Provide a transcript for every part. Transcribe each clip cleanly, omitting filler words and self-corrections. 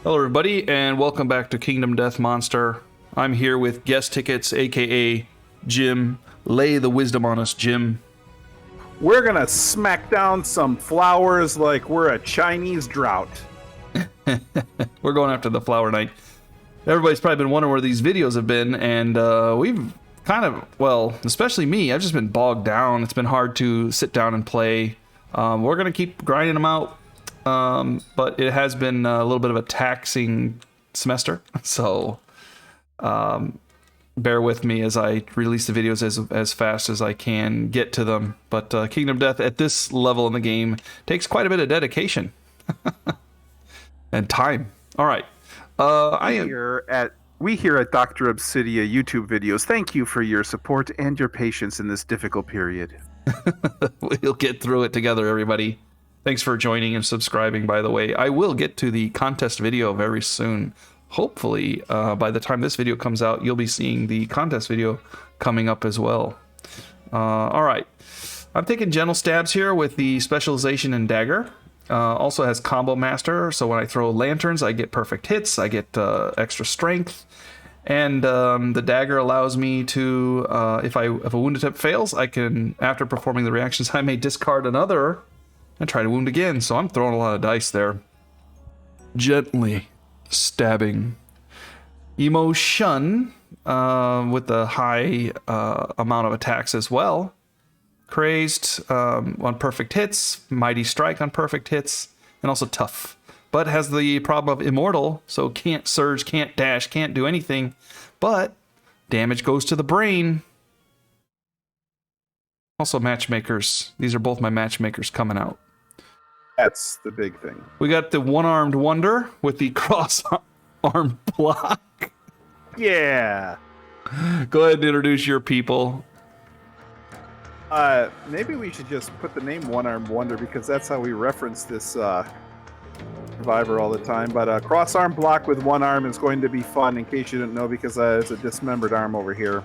Hello, everybody, and welcome back to Kingdom Death Monster. I'm here with Guest Tickets, aka Jim. Lay the wisdom on us, Jim. We're gonna smack down some flowers like we're a Chinese drought. We're going after the Flower Knight. Everybody's probably been wondering where these videos have been, and we've kind of, well, especially me, I've just been bogged down. It's been hard to sit down and play. We're gonna keep grinding them out. But it has been a little bit of a taxing semester, so bear with me as I release the videos as fast as I can get to them. But Kingdom Death at this level in the game takes quite a bit of dedication and time. All right, We here at Dr. Obsidia YouTube videos thank you for your support and your patience in this difficult period. We'll get through it together, everybody. Thanks for joining and subscribing, by the way. I will get to the contest video very soon. Hopefully, by the time this video comes out, you'll be seeing the contest video coming up as well. All right. I'm taking gentle stabs here with the specialization in dagger. Also has combo master, so when I throw lanterns, I get perfect hits. I get extra strength. And the dagger allows me to, if a wound attempt fails, I can, after performing the reactions, I may discard another and try to wound again. So I'm throwing a lot of dice there. Gently stabbing. Emotion with the high amount of attacks as well. Crazed on perfect hits. Mighty strike on perfect hits. And also tough. But has the problem of immortal. So can't surge, can't dash, can't do anything. But damage goes to the brain. Also matchmakers. These are both my matchmakers coming out. That's the big thing. We got the one-armed wonder with the cross-arm block. Yeah. Go ahead and introduce your people. Maybe we should just put the name One-Armed Wonder because that's how we reference this survivor all the time. But cross-arm block with one arm is going to be fun in case you didn't know because there's a dismembered arm over here.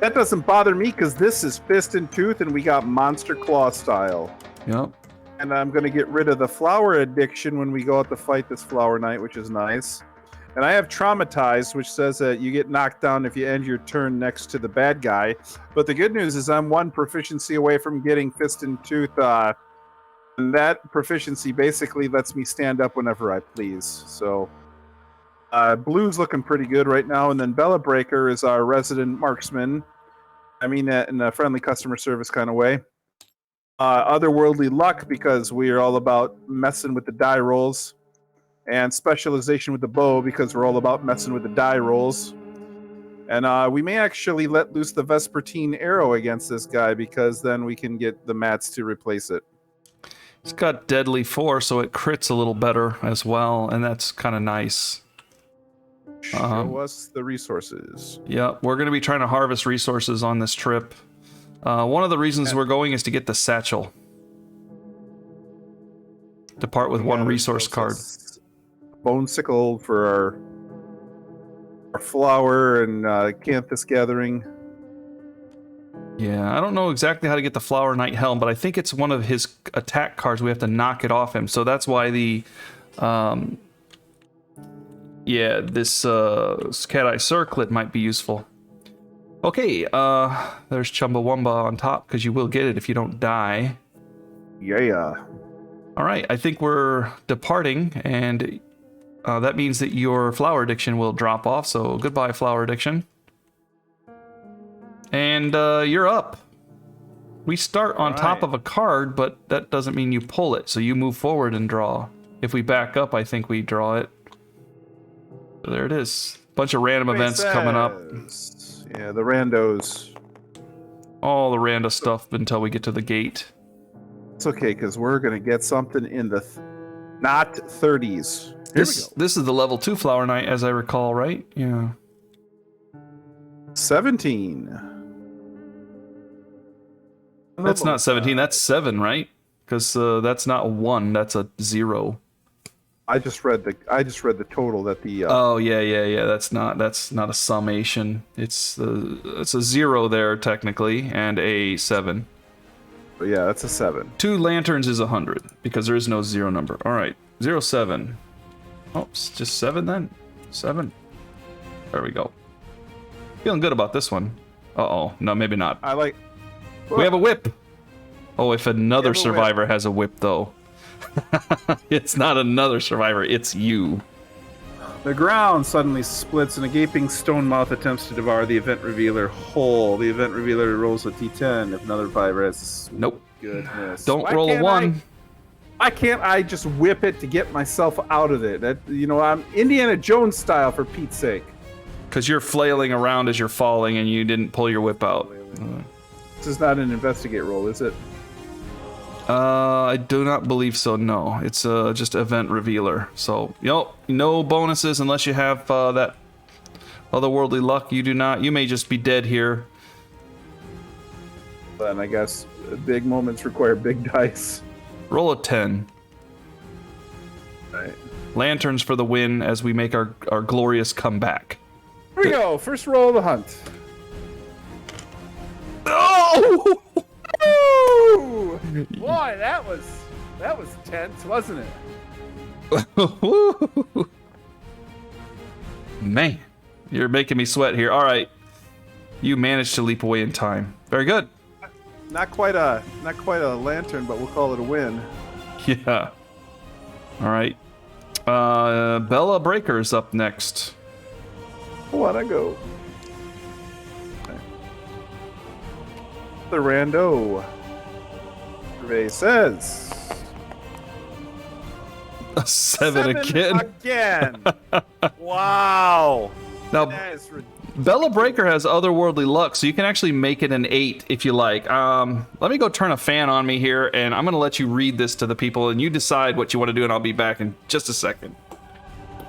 That doesn't bother me because this is Fist and Tooth and we got Monster Claw style. Yep. And I'm going to get rid of the flower addiction when we go out to fight this Flower Knight, which is nice. And I have Traumatized, which says that you get knocked down if you end your turn next to the bad guy. But the good news is I'm one proficiency away from getting Fist and Tooth. And that proficiency basically lets me stand up whenever I please. So Blue's looking pretty good right now. And then Bella Breaker is our resident marksman. I mean that in a friendly customer service kind of way. Otherworldly Luck because we are all about messing with the die rolls, and Specialization with the Bow because we're all about messing with the die rolls. And we may actually let loose the Vespertine Arrow against this guy because then we can get the mats to replace it. It's got Deadly Force, so it crits a little better as well, and that's kind of nice. Show us the resources. Yeah, we're going to be trying to harvest resources on this trip. One of the reasons we're going is to get the satchel. Depart with one resource card. Bone sickle for our flower and Canthus gathering. Yeah, I don't know exactly how to get the Flower Knight helm, but I think it's one of his attack cards. We have to knock it off him, so that's why the this Cat Eye Circlet might be useful. Okay, there's Chumbawamba on top, because you will get it if you don't die. Yeah. Alright, I think we're departing, and that means that your flower addiction will drop off, so goodbye, flower addiction. And you're up. We start on top of a card, but that doesn't mean you pull it, so you move forward and draw. If we back up, I think we draw it. So there it is. Bunch of random events coming up. Yeah, the randos. All the rando stuff until we get to the gate. It's okay, because we're going to get something in the not 30s. This is the level 2 Flower Knight, as I recall, right? Yeah. 17. That's not 17, that's 7, right? Because that's not 1, that's a 0. I just read the total that the oh yeah. That's not a summation. It's a 0 there technically and a 7. But yeah, that's a 7. 2 lanterns is 100 because there is no 0 number. All right, 07. Oh, it's just 7 then. 7. There we go. Feeling good about this one. Uh-oh. No, maybe not. I like. We have a whip. Oh, if another We have a survivor has a whip, though. It's not another survivor, it's you. The ground suddenly splits and a gaping stone mouth attempts to devour the event revealer whole. The event revealer rolls a d10 if another survivor has. Nope. Goodness. Don't Why roll a can't 1. Why can't I just whip it to get myself out of it? I'm Indiana Jones style for Pete's sake. Because you're flailing around as you're falling and you didn't pull your whip out. This is not an investigate roll, is it? I do not believe so, no. It's just event revealer. So, no bonuses unless you have that otherworldly luck. You do not. You may just be dead here. Then I guess big moments require big dice. Roll a 10. Right. Lanterns for the win as we make our glorious comeback. Here we go. First roll of the hunt. Oh! Ooh! Boy, that was tense, wasn't it? Man, you're making me sweat here. All right. You managed to leap away in time. Very good. Not quite a lantern, but we'll call it a win. Yeah. All right. Bella Breaker's up next. Wanna go? Okay. The rando. Survey says A 7 again. Again. Wow. Now, That is ridiculous. Bella Breaker has otherworldly luck, so you can actually make it an 8 if you like. Let me go turn a fan on me here, and I'm going to let you read this to the people, and you decide what you want to do, and I'll be back in just a second.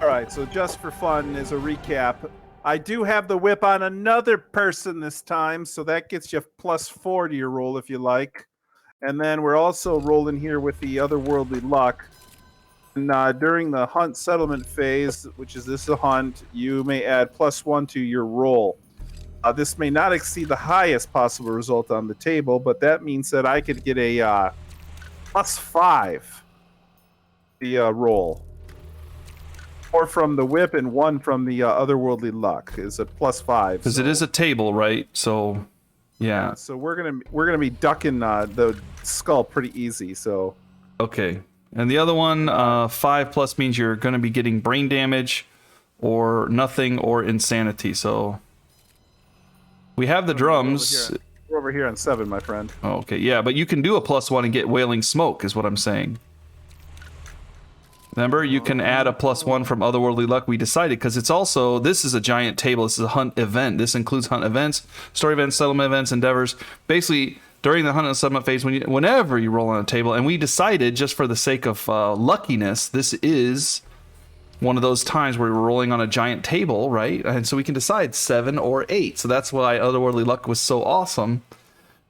All right, so just for fun, as a recap, I do have the whip on another person this time, so that gets you +4 to your roll if you like. And then we're also rolling here with the otherworldly luck. And during the hunt settlement phase, which is this a hunt, you may add +1 to your roll. This may not exceed the highest possible result on the table, but that means that I could get a +5 the roll. 4 from the whip and 1 from the otherworldly luck is a +5. Because it is a table, right? So, yeah. So we're gonna be ducking the skull pretty easy. So Okay. And the other one, 5 plus means you're going to be getting brain damage or nothing or insanity. So we have the drums. we're over here on 7, my friend. Oh, okay, yeah, but you can do a +1 and get wailing smoke is what I'm saying. Remember, you can add a +1 from otherworldly luck. We decided because it's also, this is a giant table. This is a hunt event. This includes hunt events, story events, settlement events, endeavors. Basically, during the hunt and settlement phase, whenever you roll on a table, and we decided just for the sake of luckiness, this is one of those times where we're rolling on a giant table, right? And so we can decide 7 or 8. So that's why otherworldly luck was so awesome.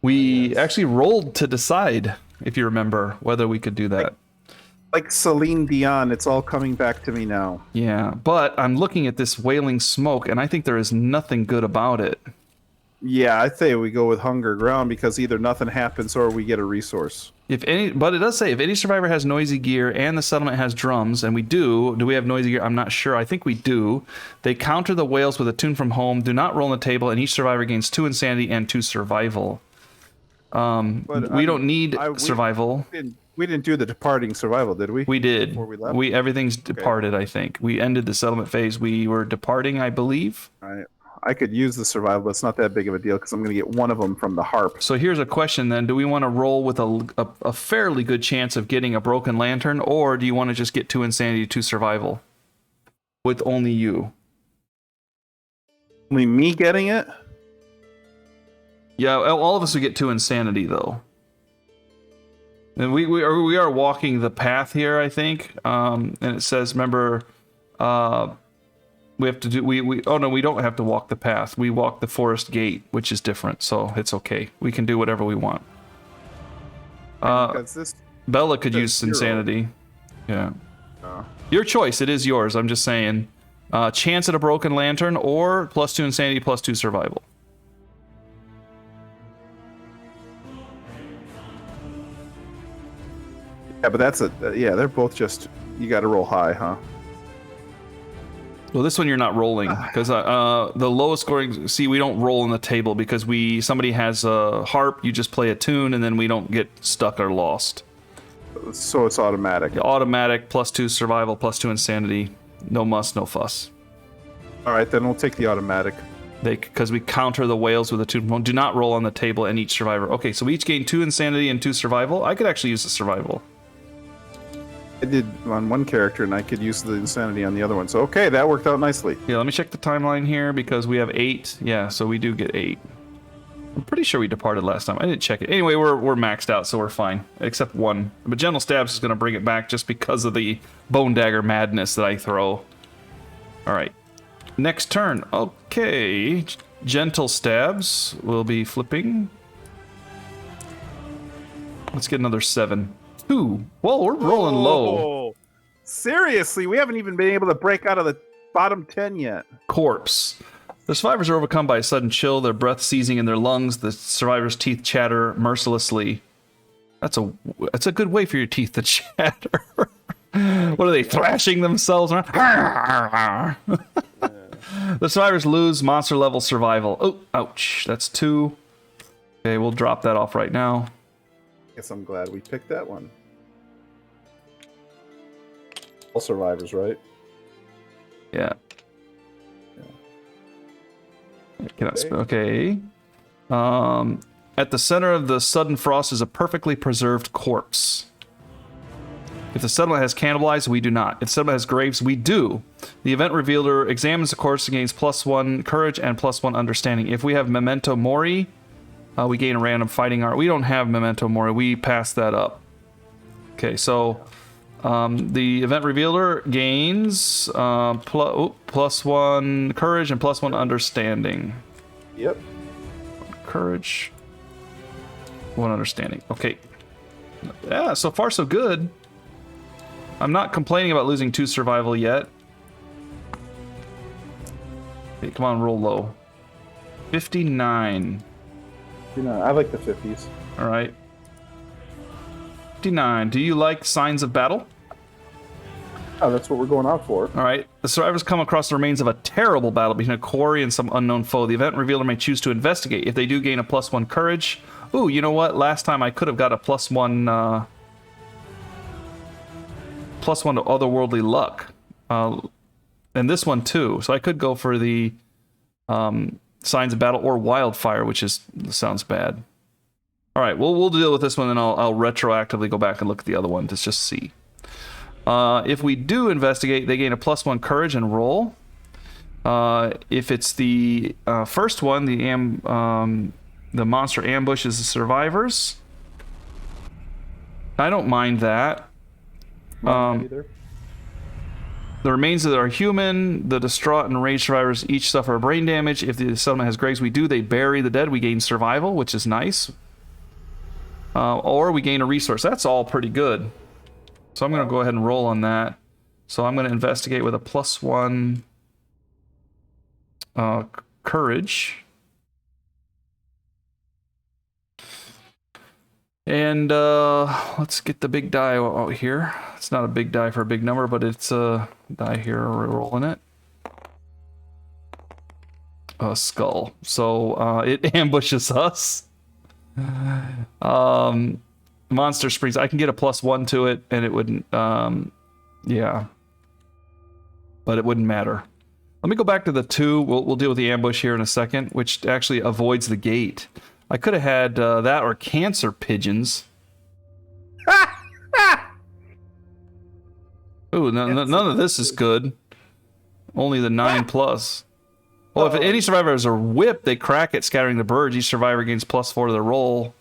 We actually rolled to decide, if you remember, whether we could do that. Like Celine Dion, it's all coming back to me now. Yeah, but I'm looking at this wailing smoke, and I think there is nothing good about it. Yeah, I say we go with hunger ground because either nothing happens or we get a resource. But it does say if any survivor has noisy gear and the settlement has drums, and we do we have noisy gear? I'm not sure. I think we do. They counter the whales with a tune from home. Do not roll on the table, and each survivor gains 2 insanity and 2 survival. We don't need survival. We didn't do the departing survival, did we? We did. Before we left? Everything's departed. I think we ended the settlement phase. We were departing, I believe. I could use the survival, but it's not that big of a deal because I'm going to get one of them from the harp. So here's a question then. Do we want to roll with a fairly good chance of getting a broken lantern, or do you want to just get 2 insanity, 2 survival? With only you. Only me getting it? Yeah, all of us would get 2 insanity, though. And we are walking the path here, I think. And it says, remember... we have to do oh no, we don't have to walk the path. We walk the forest gate, which is different, so it's okay. We can do whatever we want. Bella could use 0. Insanity. Yeah. Your choice, it is yours. I'm just saying. Chance at a broken lantern or +2 insanity, +2 survival. Yeah, but that's they're both just, you gotta roll high, huh? Well, this one you're not rolling because the lowest scoring. See, we don't roll on the table because somebody has a harp. You just play a tune, and then we don't get stuck or lost. So it's automatic. Automatic, +2 survival, +2 insanity. No muss, no fuss. All right, then we'll take the automatic. Because we counter the whales with a 2. Do not roll on the table and each survivor. Okay, so we each gain 2 insanity and 2 survival. I could actually use the survival. I did on one character, and I could use the insanity on the other one. So, okay, that worked out nicely. Yeah, let me check the timeline here because we have 8. Yeah, so we do get 8. I'm pretty sure we departed last time. I didn't check it. Anyway, we're maxed out, so we're fine. Except 1. But Gentle Stabs is going to bring it back just because of the Bone Dagger madness that I throw. All right. Next turn. Okay. Gentle Stabs will be flipping. Let's get another 7. 2. Whoa, we're rolling low. Seriously, we haven't even been able to break out of the bottom 10 yet. Corpse. The survivors are overcome by a sudden chill, their breath seizing in their lungs, the survivors' teeth chatter mercilessly. That's a good way for your teeth to chatter. What are they, thrashing themselves around? The survivors lose monster level survival. Oh, ouch. That's 2. Okay, we'll drop that off right now. Guess I'm glad we picked that one. All survivors, right? Yeah. Okay. At the center of the sudden frost is a perfectly preserved corpse. If the settlement has cannibalized, we do not. If the settlement has graves, we do. The event revealer examines the corpse and gains +1 courage and +1 understanding. If we have memento mori, we gain a random fighting art. We don't have memento mori. We pass that up. Okay, so the event revealer gains +1 courage and +1 understanding. Yep. Courage, 1 understanding. Okay. Yeah, so far so good. I'm not complaining about losing 2 survival yet. Okay, come on, roll low. 59. You know, I like the 50s. All right. 59. Do you like signs of battle? Oh, that's what we're going out for. All right. The survivors come across the remains of a terrible battle between a quarry and some unknown foe. The event revealer may choose to investigate. If they do gain a +1 courage. Ooh, you know what? Last time I could have got a +1 to otherworldly luck. And this one too. So I could go for the signs of battle or wildfire, which sounds bad. All right, we'll deal with this one, and I'll retroactively go back and look at the other one to just see. If we do investigate, they gain a +1 courage and roll. If it's the first one, the monster ambushes the survivors. I don't mind that. The remains of our human, the distraught and enraged survivors each suffer brain damage. If the settlement has graves, they bury the dead. We gain survival, which is nice. Or we gain a resource. That's all pretty good. So I'm going to go ahead and roll on that. So I'm going to investigate with a +1 courage. And let's get the big die out here. It's not a big die for a big number, but it's a die here. We're rolling it. A skull. So it ambushes us. Monster springs. I can get a +1 to it, and it wouldn't. Yeah. But it wouldn't matter. Let me go back to the 2. We'll deal with the ambush here in a second, which actually avoids the gate. I could have had that or cancer pigeons. Ooh, none of this is good. Only the 9+. Well, if any survivors are whipped, they crack it, scattering the birds. Each survivor gains +4 to the roll.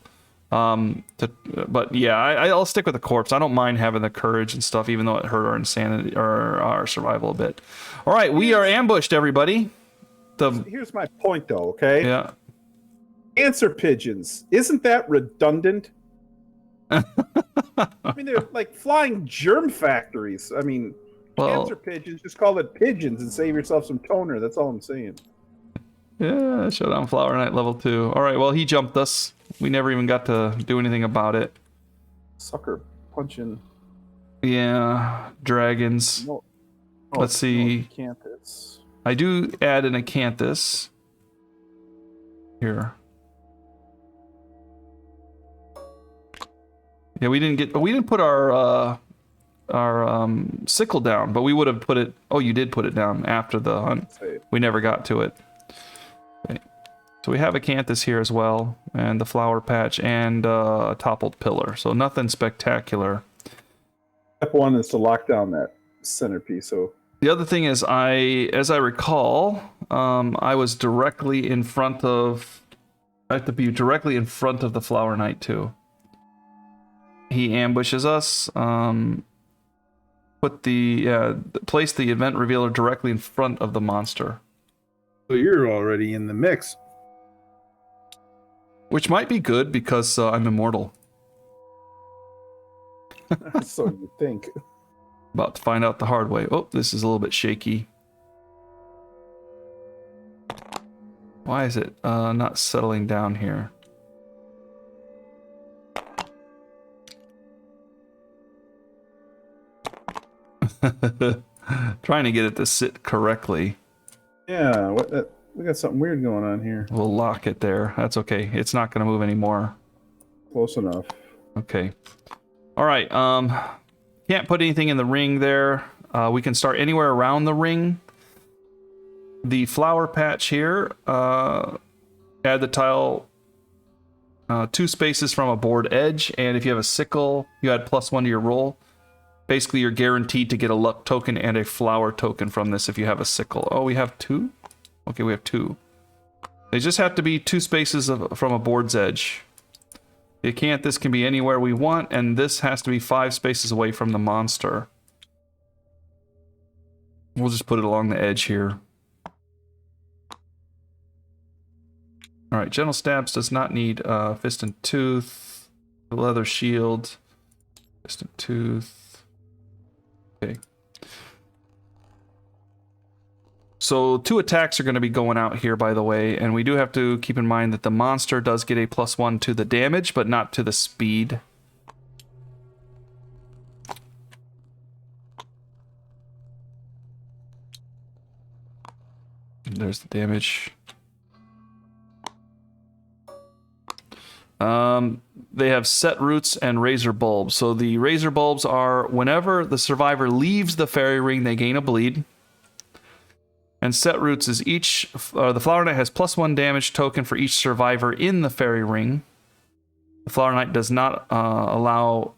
But yeah, I'll stick with the corpse. I don't mind having the courage and stuff, even though it hurt our insanity or our survival a bit. All right, we are ambushed, everybody. Here's my point, though. Okay. Yeah. Cancer pigeons. Isn't that redundant? I mean, they're like flying germ factories. I mean, cancer pigeons, just call it pigeons and save yourself some toner. That's all I'm saying. Yeah, Showdown Flower Knight level 2. All right, well, he jumped us. We never even got to do anything about it. Sucker punching. Yeah, dragons. Oh, Let's see. Acanthus. I do add an acanthus here. Yeah, we didn't put our sickle down, but we would have put it. Oh, you did put it down after the hunt. We never got to it. Okay. So we have acanthus here as well, and the flower patch, and a toppled pillar. So nothing spectacular. Step one is to lock down that centerpiece. So the other thing is, as I recall, I was directly in front of. I have to be directly in front of the Flower Knight too. He ambushes us. Place the event revealer directly in front of the monster. So you're already in the mix. Which might be good because I'm immortal. So you think. About to find out the hard way. Oh, this is a little bit shaky. Why is it not settling down here? Trying to get it to sit correctly. Yeah, we got something weird going on here. We'll lock it there. That's okay. It's not going to move anymore. Close enough. Okay. All right. Can't put anything in the ring there. We can start anywhere around the ring. The flower patch here. Add the tile 2 spaces from a board edge, and if you have a sickle, you add +1 to your roll. Basically, you're guaranteed to get a luck token and a flower token from this if you have a sickle. Oh, we have 2? Okay, we have 2. They just have to be 2 spaces from a board's edge. You can't. This can be anywhere we want, and this has to be 5 spaces away from the monster. We'll just put it along the edge here. Alright, Gentle Stabs does not need Fist and Tooth. The Leather Shield. Fist and Tooth. Okay. So 2 attacks are going to be going out here, by the way, and we do have to keep in mind that the monster does get a +1 to the damage, but not to the speed. There's the damage. They have set roots and razor bulbs. So the razor bulbs are whenever the survivor leaves the fairy ring, they gain a bleed. And set roots is the Flower Knight has +1 damage token for each survivor in the fairy ring. The Flower Knight does not allow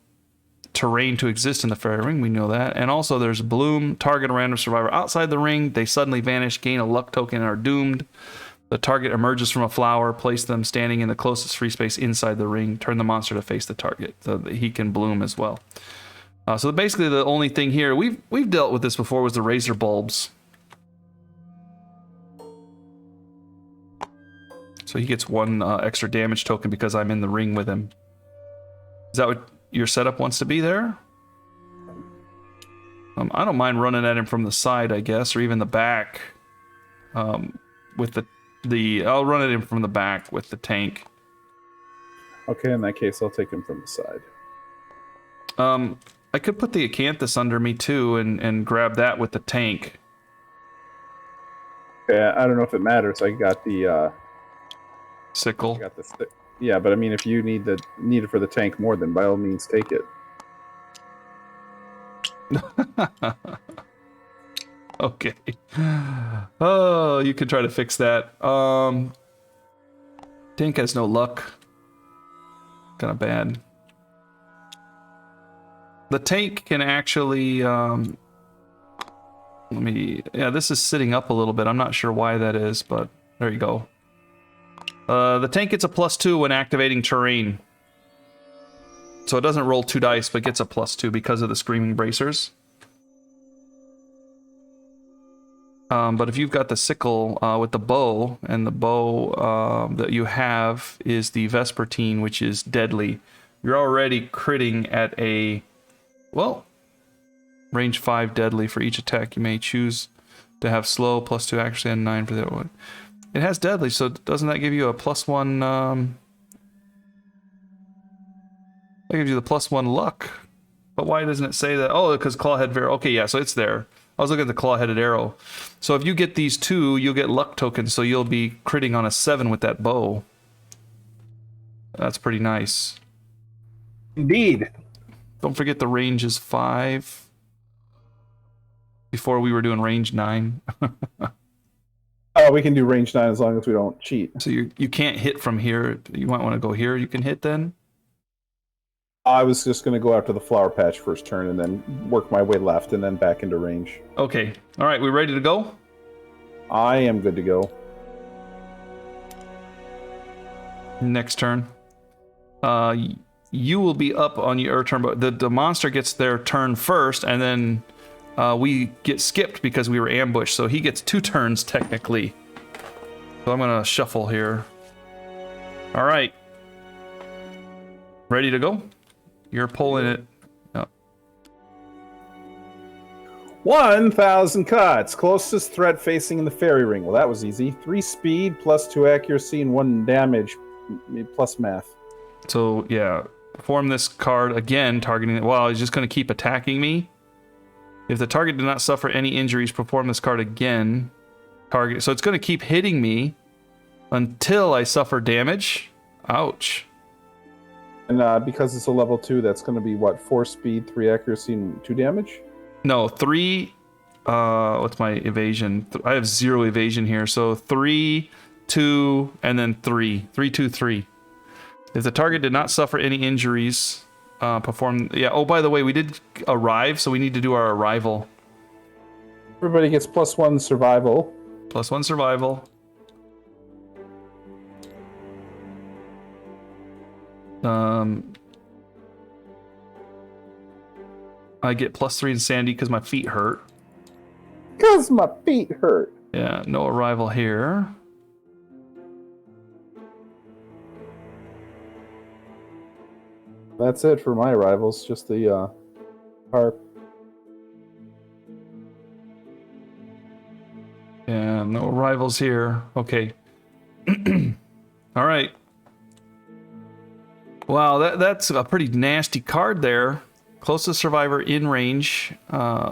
terrain to exist in the fairy ring. We know that. And also there's bloom. Target a random survivor outside the ring. They suddenly vanish, gain a luck token, and are doomed. The target emerges from a flower. Place them standing in the closest free space inside the ring. Turn the monster to face the target, so that he can bloom as well. So basically, the only thing here we've dealt with this before was the razor bulbs. So he gets 1 extra damage token because I'm in the ring with him. Is that what your setup wants to be there? I don't mind running at him from the side, I guess, or even the back. With I'll run at him from the back with the tank. Okay, in that case, I'll take him from the side. I could put the acanthus under me too and grab that with the tank. Yeah, I don't know if it matters. I got the Sickle. Yeah, but I mean, if you need it for the tank more, then by all means take it. Okay. Oh, you can try to fix that. Tank has no luck. Kind of bad. The tank can actually this is sitting up a little bit. I'm not sure why that is, but there you go. The tank gets a +2 when activating terrain. So it doesn't roll 2 dice, but gets a +2 because of the Screaming Bracers. But if you've got the sickle with the bow, and the bow that you have is the Vespertine, which is deadly, you're already critting at a, range 5 deadly for each attack. You may choose to have slow, +2 accuracy, and 9 for the other one. It has deadly, so doesn't that give you a +1? That gives you the +1 luck. But why doesn't it say that? Oh, because Clawhead Vera. Okay, yeah, so it's there. I was looking at the claw-headed arrow. So if you get these 2, you'll get luck tokens, so you'll be critting on a 7 with that bow. That's pretty nice. Indeed. Don't forget the range is 5. Before we were doing range 9. Oh, we can do range 9 as long as we don't cheat. So you can't hit from here. You might want to go here. You can hit then. I was just going to go after the flower patch first turn and then work my way left and then back into range. Okay. All right. We ready to go? I am good to go. Next turn. You will be up on your turn, but the monster gets their turn first, and then we get skipped because we were ambushed. So he gets 2 turns technically. So I'm gonna shuffle here. All right. Ready to go? You're pulling it. Oh. 1,000 cuts. Closest threat facing in the fairy ring. Well, that was easy. 3 speed, plus 2 accuracy, and 1 damage, plus math. So, yeah. Perform this card again, targeting it. Wow, he's just going to keep attacking me. If the target did not suffer any injuries, perform this card again. Target. So it's going to keep hitting me until I suffer damage. Ouch. And because it's a level 2, that's going to be, what, 4 speed, 3 accuracy, and 2 damage? No, 3... what's my evasion? I have 0 evasion here. So 3, 2, and then 3. 3, 2, 3. If the target did not suffer any injuries, perform... Yeah, oh, by the way, we did arrive, so we need to do our arrival. Everybody gets +1 survival. +1 survival. I get +3 insanity because my feet hurt. Because my feet hurt. Yeah, no arrival here. That's it for my rivals, just the harp. Yeah, no rivals here. Okay. All right. Wow, that's a pretty nasty card there. Closest survivor in range,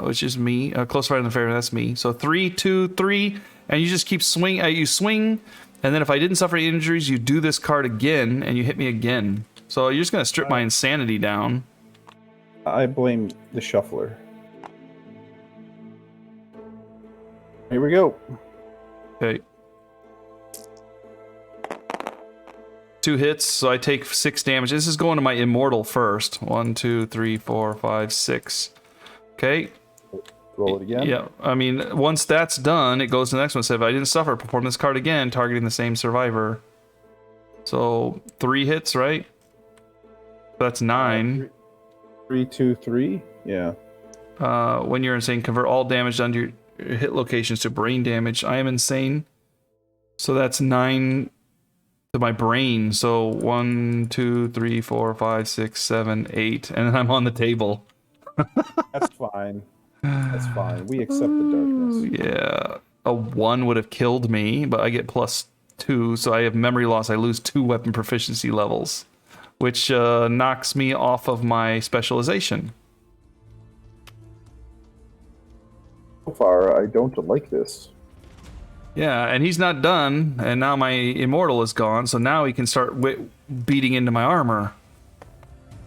which is me. Close survivor in the fair, that's me. So 3, 2, 3, and you just keep swing. You swing, and then if I didn't suffer any injuries, you do this card again, and you hit me again. So you're just gonna strip my insanity down. I blame the shuffler. Here we go. Okay. 2 hits, so I take 6 damage. This is going to my immortal first. 1, 2, 3, 4, 5, 6. Okay. Roll it again. Yeah, I mean, once that's done, it goes to the next one. So if I didn't suffer, perform this card again, targeting the same survivor. So 3 hits, right? That's 9. 3, 2, 3. Yeah. When you're insane, convert all damage done to your hit locations to brain damage. I am insane. So that's 9 to my brain. So 1, 2, 3, 4, 5, 6, 7, 8, and then I'm on the table. That's fine. That's fine. We accept the darkness. Yeah. A 1 would have killed me, but I get +2, so I have memory loss. I lose 2 weapon proficiency levels, which knocks me off of my specialization. So far, I don't like this. Yeah, and he's not done, and now my immortal is gone, so now he can start beating into my armor.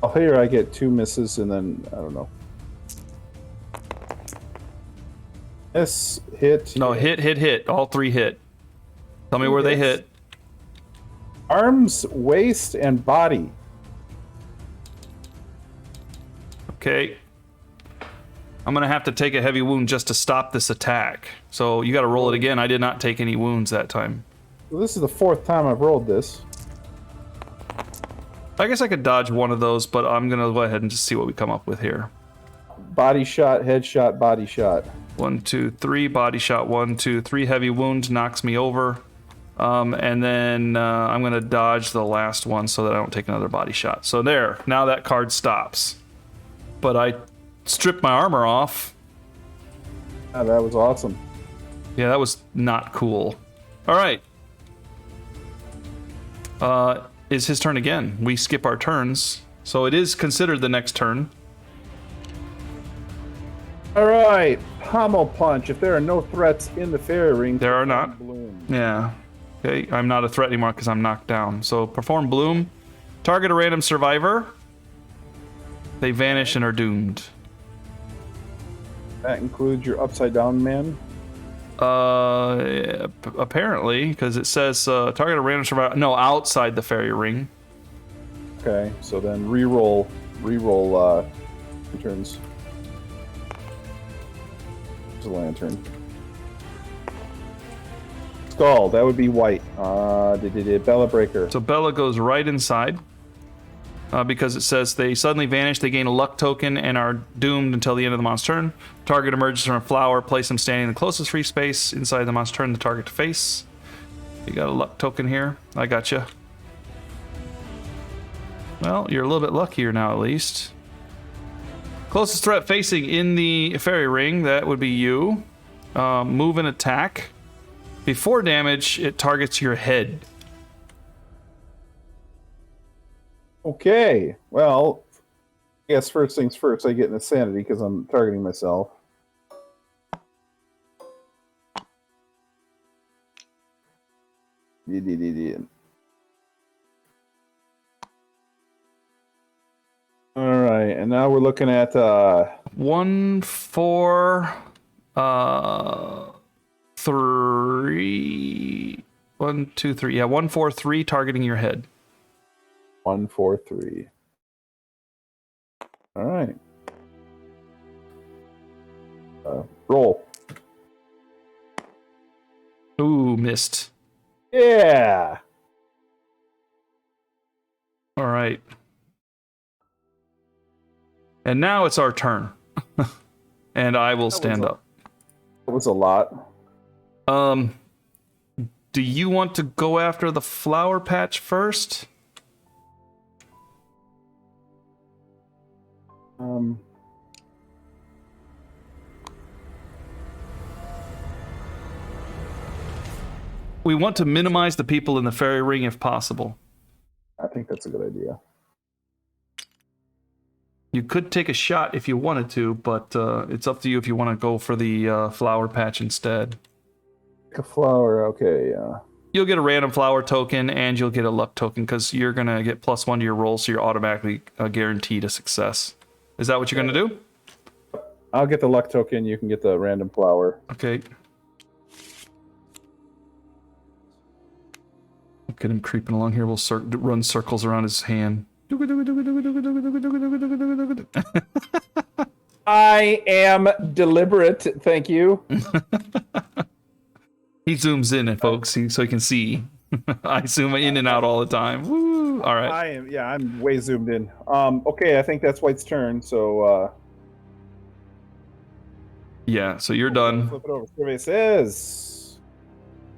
Oh, here I get 2 misses, and then, I don't know. This hit. No, hit. All 3 hit. Tell me where they hit. Arms, waist, and body. Okay. I'm going to have to take a heavy wound just to stop this attack. So you got to roll it again. I did not take any wounds that time. Well, this is the 4th time I've rolled this. I guess I could dodge one of those, but I'm going to go ahead and just see what we come up with here. Body shot, head shot, body shot. 1, 2, 3, body shot. 1, 2, 3, heavy wound knocks me over. And then I'm going to dodge the last one so that I don't take another body shot. So there, now that card stops. But I stripped my armor off. Oh, that was awesome. Yeah, that was not cool. All right. Is his turn again. We skip our turns. So it is considered the next turn. All right, pommel punch. If there are no threats in the fairy ring, There are not. Bloom. Yeah. Okay, I'm not a threat anymore because I'm knocked down. So perform bloom. Target a random survivor. They vanish and are doomed. That includes your upside down man. Apparently, because it says target a random survivor. No, outside the fairy ring. Okay, so then reroll lanterns. There's a lantern. Skull, that would be white. Bella Breaker. So Bella goes right inside. Because it says they suddenly vanish, they gain a luck token and are doomed until the end of the monster's turn. Target emerges from a flower, place them standing in the closest free space inside the monster's turn, the target to face. You got a luck token here. I got you. Well, you're a little bit luckier now, at least. Closest threat facing in the fairy ring, that would be you. Move and attack. Before damage, it targets your head. Okay, well, I guess first things first, I get an insanity because I'm targeting myself. All right, and now we're looking at 1, 4, 3. 1, 2, 3. Yeah, 1, 4, 3, targeting your head. 1, 4, 3. All right. Roll. Ooh, missed. Yeah. All right. And now it's our turn. And I will stand up. That was a lot. Do you want to go after the flower patch first? We want to minimize the people in the fairy ring if possible. I think that's a good idea. You could take a shot if you wanted to, but it's up to you if you want to go for the flower patch instead. A flower, okay, yeah. You'll get a random flower token, and you'll get a luck token, because you're going to get +1 to your roll, so you're automatically guaranteed a success. Is that what you're going to do? I'll get the luck token, you can get the random flower. Okay. Look at him creeping along here. We'll run circles around his hand. I am deliberate, thank you. He zooms in, folks, so he can see. I zoom in and out all the time. Woo! All right. I'm way zoomed in. Okay, I think that's White's turn, so Yeah, so you're done. flip it over. Survey says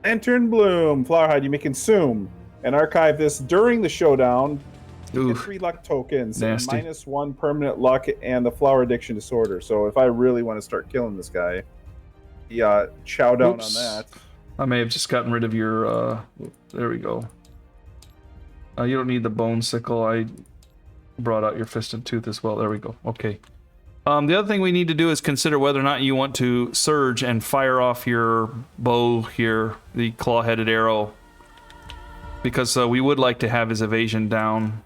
Lantern Bloom, Flowerhide, you may consume and archive this during the showdown. You get 3 luck tokens, Nasty. and -1 permanent luck, and the flower addiction disorder. So if I really want to start killing this guy, chow down on that. I may have just gotten rid of your, there we go. You don't need the bone sickle. I brought out your fist and tooth as well. There we go. Okay. The other thing we need to do is consider whether or not you want to surge and fire off your bow here, the claw-headed arrow, because we would like to have his evasion down.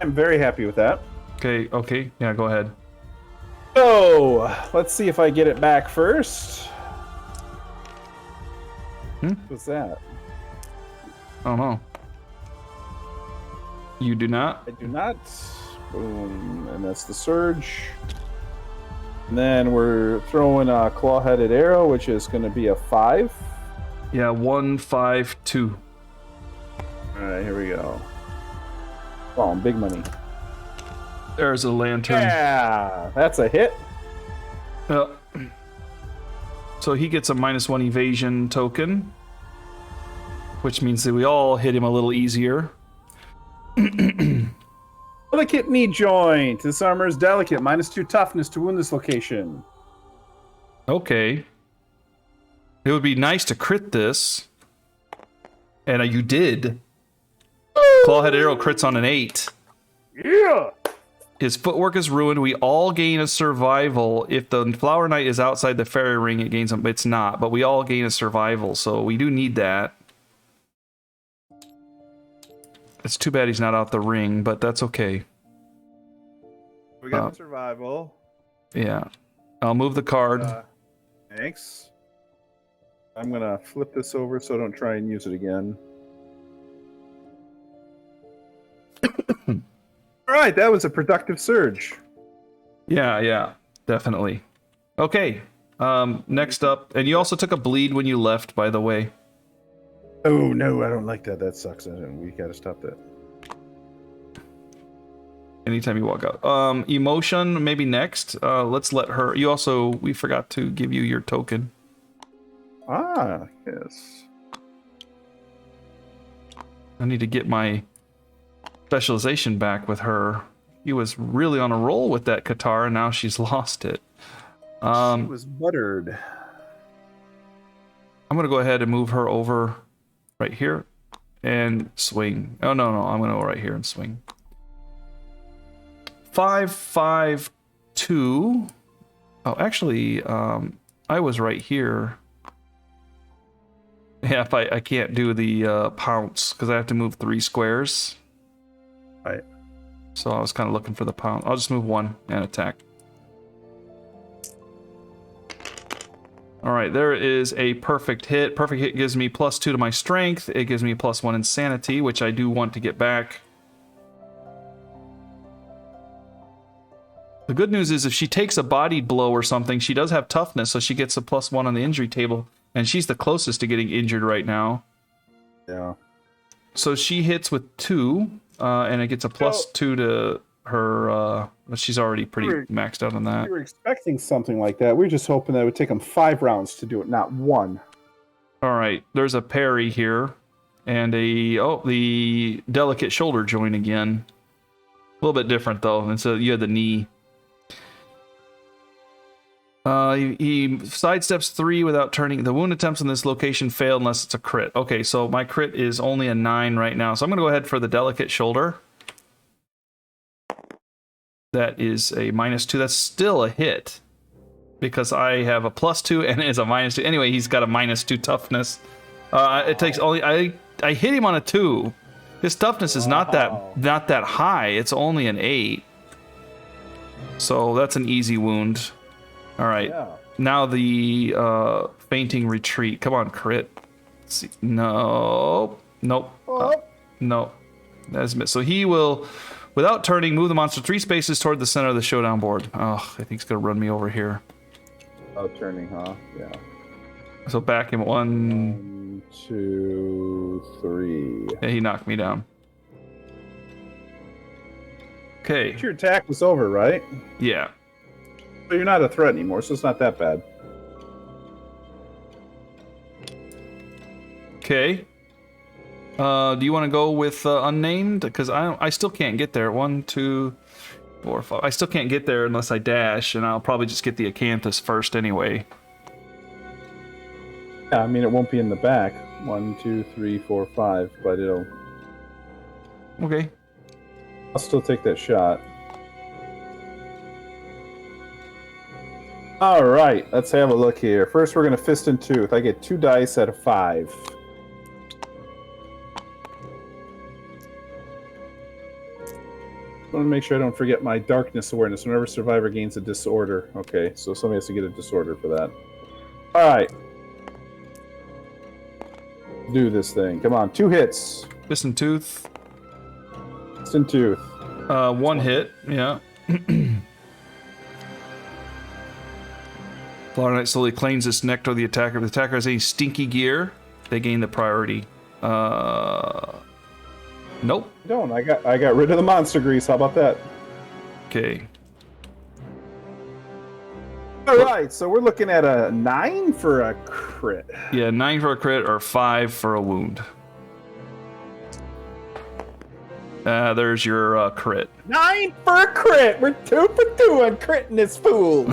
I'm very happy with that. Okay. Yeah, go ahead. So, let's see if I get it back first. What's that? I don't know. You do not? I do not. Boom. And that's the surge. And then we're throwing a claw-headed arrow, which is going to be a 5. Yeah, 1, 5, 2. All right, here we go. Oh, big money. There's a lantern. Yeah, that's a hit. So he gets a -1 evasion token, which means that we all hit him a little easier. Delicate knee joint. This armor is delicate. -2 toughness to wound this location. Okay. It would be nice to crit this. And you did. Clawhead arrow crits on an 8. Yeah. His footwork is ruined. We all gain a survival. If the Flower Knight is outside the fairy ring, it gains them. It's not, but we all gain a survival, so we do need that. It's too bad he's not out the ring, but that's okay. We got survival. Yeah. I'll move the card. Thanks. I'm going to flip this over so I don't try and use it again. All right, that was a productive surge. Yeah, definitely. Okay. Next up, and you also took a bleed when you left, by the way. Oh, no, I don't like that. That sucks. We got to stop that. Anytime you walk out. Emotion, maybe next. Let's let her... we forgot to give you your token. Ah, yes. I need to get my specialization back with her. He was really on a roll with that Qatar, and now she's lost it. She was buttered. I'm going to go ahead and move her over right here and swing. Oh, no. I'm going to go right here and swing. 5, 5, 2. Oh, actually, I was right here. Yeah, if I can't do the pounce because I have to move 3 squares. Right. So I was kind of looking for the pounce. I'll just move 1 and attack. All right, there is a perfect hit. Perfect hit gives me +2 to my strength. It gives me +1 insanity, which I do want to get back. The good news is if she takes a body blow or something, she does have toughness, so she gets a +1 on the injury table, and she's the closest to getting injured right now. Yeah. So she hits with 2, and it gets a +2 to her. She's already pretty maxed out on that. We were expecting something like that. We were just hoping that it would take them 5 rounds to do it, not 1. All right, there's a parry here, and the delicate shoulder joint again. A little bit different though, and so you had the knee. He sidesteps 3 without turning. The wound attempts in this location fail unless it's a crit. Okay, so my crit is only a 9 right now. So I'm going to go ahead for the delicate shoulder. That is a -2. That's still a hit because I have a +2 and it's a -2. Anyway, he's got a -2 toughness. It takes only I hit him on a 2. His toughness is not that high. It's only an 8. So that's an easy wound. All right. Yeah. Now the fainting retreat. Come on, crit. Let's see. Nope. No. That's missed. So he will, without turning, move the monster 3 spaces toward the center of the showdown board. Oh, I think he's gonna run me over here. Oh, turning, huh? Yeah. So back him 1, 2, 3. Yeah, he knocked me down. Okay. Your attack was over, right? Yeah. But you're not a threat anymore, so it's not that bad. Okay. Do you want to go with unnamed? Because I still can't get there. 1, 2, 4, 5. I still can't get there unless I dash, and I'll probably just get the acanthus first anyway. Yeah, I mean it won't be in the back. 1, 2, 3, 4, 5, but it'll. Okay. I'll still take that shot. All right, let's have a look here. First, we're going to fist and tooth. I get 2 dice out of 5. I want to make sure I don't forget my darkness awareness. Whenever survivor gains a disorder. Okay, so somebody has to get a disorder for that. All right. Do this thing. Come on, 2 hits. Fist and tooth. Fist and tooth. 1 hit, yeah. Flower Knight slowly claims its neck toward the attacker. If the attacker has any stinky gear, they gain the priority. Nope. Don't. I got rid of the monster grease. How about that? Okay. All right, so we're looking at a 9 for a crit. Yeah, 9 for a crit or 5 for a wound. There's your crit. 9 for a crit. We're 2 for 2 on critting this fool.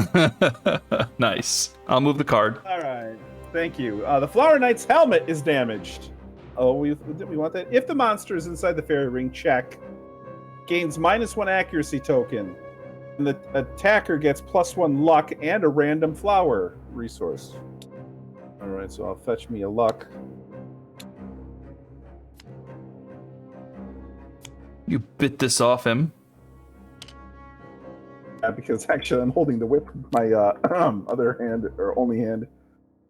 Nice. I'll move the card. All right. Thank you. The Flower Knight's helmet is damaged. Oh, did we want that? If the monster is inside the fairy ring, check. gains -1 accuracy token. And the attacker gets +1 luck and a random flower resource. Alright, so I'll fetch me a luck. You bit this off him. Yeah, because actually I'm holding the whip with my other hand, or only hand.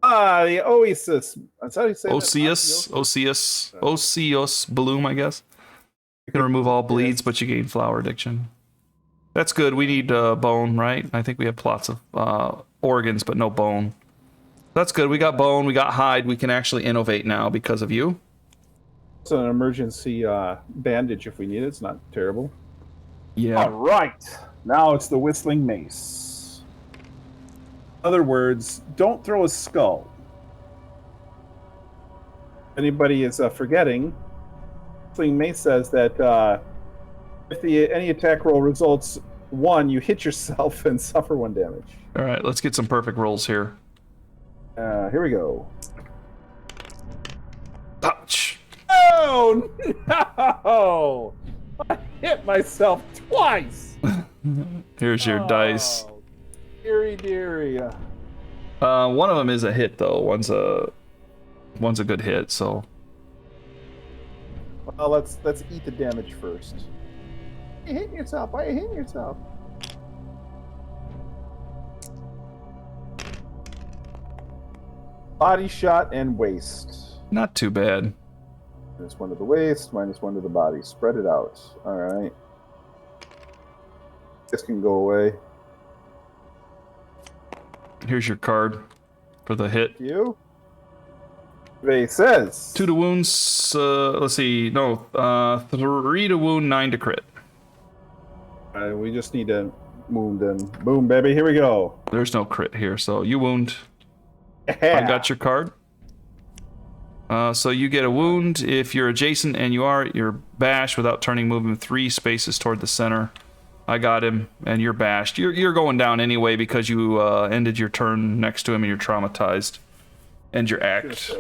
The Oasis. That's how you say that? Oseos bloom, I guess. You can remove all bleeds, but you gain flower addiction. That's good. We need bone, right? I think we have plots of organs, but no bone. That's good. We got bone, we got hide. We can actually innovate now because of you. It's an emergency bandage if we need it. It's not terrible. Yeah. All right. Now it's the whistling mace. In other words, don't throw a skull. Anybody is forgetting, whistling mace says that if any attack roll results 1, you hit yourself and suffer 1 damage. All right, let's get some perfect rolls here. Here we go. Touch. Oh no! I hit myself twice. Here's your dice. Deary, deary. One of them is a hit though. One's a good hit. So. Well, let's eat the damage first. You hitting yourself? Why are you hitting yourself? Body shot and waist. Not too bad. -1 to the waist, -1 to the body. Spread it out. All right. This can go away. Here's your card for the hit. You? It says 2 to wounds. Let's see. No, 3 to wound, 9 to crit. We just need to wound them. Boom, baby. Here we go. There's no crit here, so you wound. Yeah. I got your card. So you get a wound if you're adjacent, and you're bashed without turning movement 3 spaces toward the center. I got him, and you're bashed. You're going down anyway because you ended your turn next to him, and you're traumatized. End your act.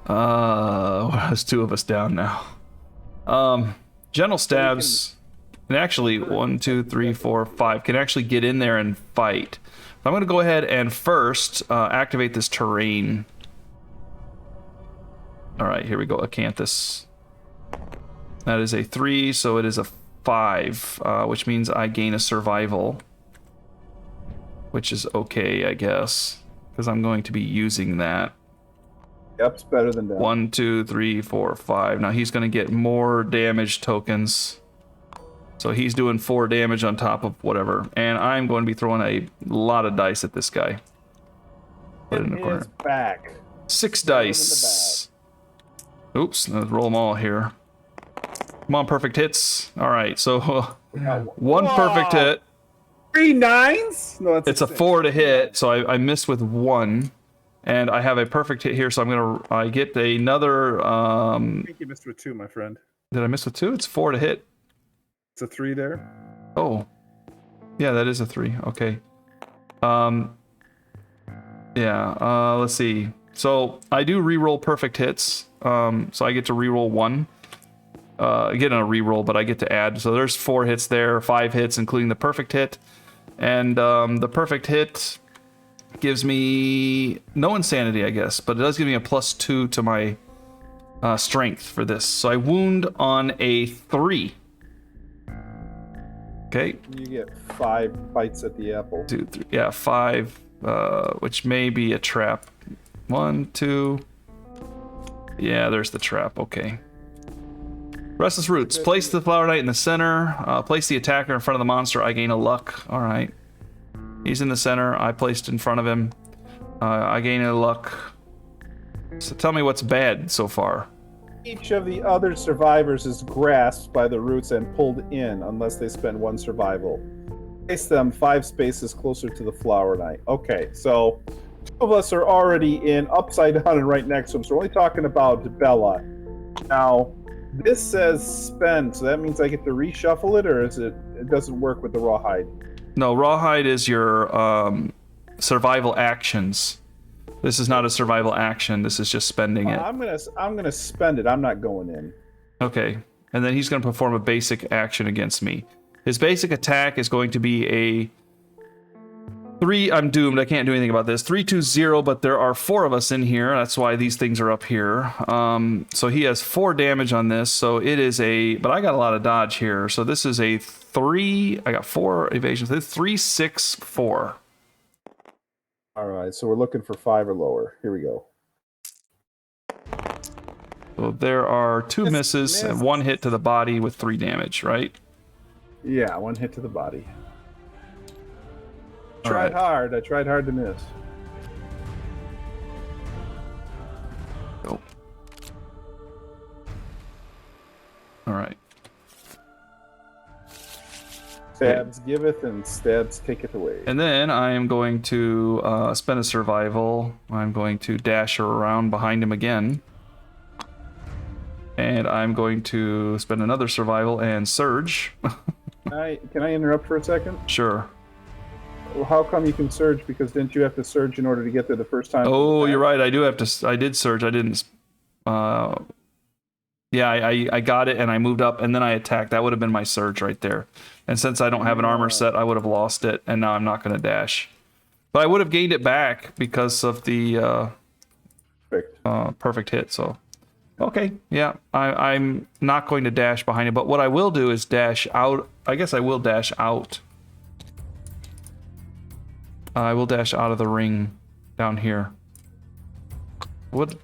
There's 2 of us down now. Gentle stabs. And actually, 1, 2, 3, 4, 5 can actually get in there and fight. I'm going to go ahead and first activate this terrain. All right, here we go. Acanthus. That is a 3, so it is a 5, which means I gain a survival, which is okay, I guess, because I'm going to be using that. Yep, it's better than that. 1, 2, 3, 4, 5. Now he's going to get more damage tokens. So he's doing 4 damage on top of whatever. And I'm going to be throwing a lot of dice at this guy. Put it in the corner. Back. 6 dice. Oops, let's roll them all here. Come on, perfect hits. All right, so 1 perfect hit. 3 9s? No, it's a 4 to hit, so I missed with 1. And I have a perfect hit here, so I get another. I think you missed with 2, my friend. Did I miss with 2? It's 4 to hit. It's a 3 there. Oh, yeah, that is a 3. Okay. Yeah. Let's see. So I do reroll perfect hits. So I get to reroll 1. Get a reroll, but I get to add. So there's 4 hits there, 5 hits, including the perfect hit, and the perfect hit gives me no insanity, I guess, but it does give me a +2 to my strength for this. So I wound on a 3. Okay. You get 5 bites at the apple. 2, 3, yeah, 5, which may be a trap. 1, 2. Yeah, there's the trap. Okay. Restless Roots. Place the Flower Knight in the center. Place the attacker in front of the monster. I gain a luck. All right. He's in the center. I placed in front of him. I gain a luck. So tell me what's bad so far. Each of the other survivors is grasped by the roots and pulled in unless they spend 1 survival. Place them 5 spaces closer to the Flower Knight. Okay, so 2 of us are already in upside down and right next to him. So we're only talking about Bella. Now, this says spend, so that means I get to reshuffle it, or is it doesn't work with the rawhide? No, rawhide is your survival actions. This is not a survival action. This is just spending it. I'm gonna spend it. I'm not going in. Okay. and then he's going to perform a basic action against me. His basic attack is going to be a 3. I'm doomed. I can't do anything about this. 3-2-0, but there are 4 of us in here. That's why these things are up here. So he has 4 damage on this. So it is a... But I got a lot of dodge here. So this is a 3... I got 4 evasions. 3, 6, 4. All right, so we're looking for 5 or lower. Here we go. So there are 2 misses and 1 hit to the body with 3 damage, right? Yeah, 1 hit to the body. All Tried right. hard. I tried hard to miss. Go. All right. Stabs giveth and stabs taketh away. And then I am going to spend a survival. I'm going to dash around behind him again. And I'm going to spend another survival and surge. Can I interrupt for a second? Sure. Well, how come you can surge? Because didn't you have to surge in order to get there the first time? Oh, you're right. I do have to. I did surge. I didn't. Yeah, I got it and I moved up and then I attacked. That would have been my surge right there. And since I don't have an armor set, I would have lost it. And now I'm not going to dash. But I would have gained it back because of the perfect hit. So, okay, yeah, I'm not going to dash behind it. But what I will do is dash out. I guess I will dash out. I will dash out of the ring down here. What?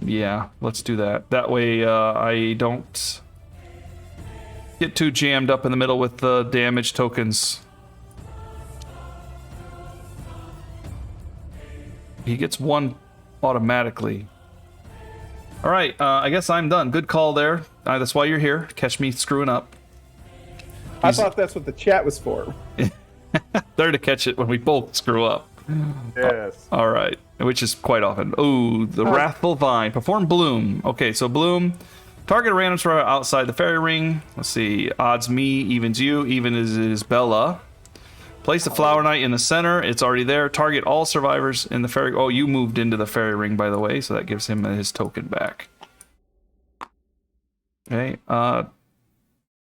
Yeah, let's do that. That way I don't get too jammed up in the middle with the damage tokens. He gets 1 automatically. All right, I guess I'm done. Good call there. That's why you're here. Catch me screwing up. I thought that's what the chat was for. There to catch it when we both screw up. Yes. All right, which is quite often. Oh, the Wrathful Vine. Perform Bloom. Okay, so Bloom. Target a random survivor outside the fairy ring. Let's see. Odds me, evens you. Even is Bella. Place the Flower Knight in the center. It's already there. Target all survivors in the fairy... Oh, you moved into the fairy ring, by the way, so that gives him his token back. Okay. And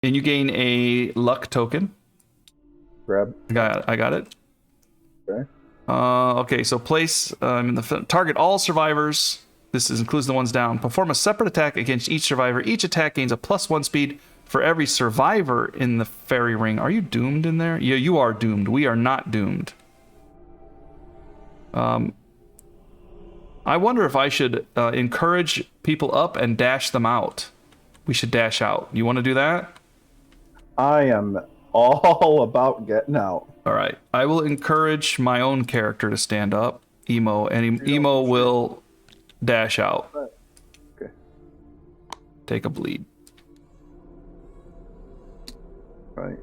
you gain a luck token. Grab. I got it. Okay. Okay, so place in the target all survivors. This includes the ones down. Perform a separate attack against each survivor. Each attack gains a +1 speed for every survivor in the fairy ring. Are you doomed in there? Yeah, you are doomed. We are not doomed. I wonder if I should encourage people up and dash them out. We should dash out. You want to do that? I am all about getting out. All right. I will encourage my own character to stand up, Emo, and Emo will dash out. Okay. Take a bleed. Right.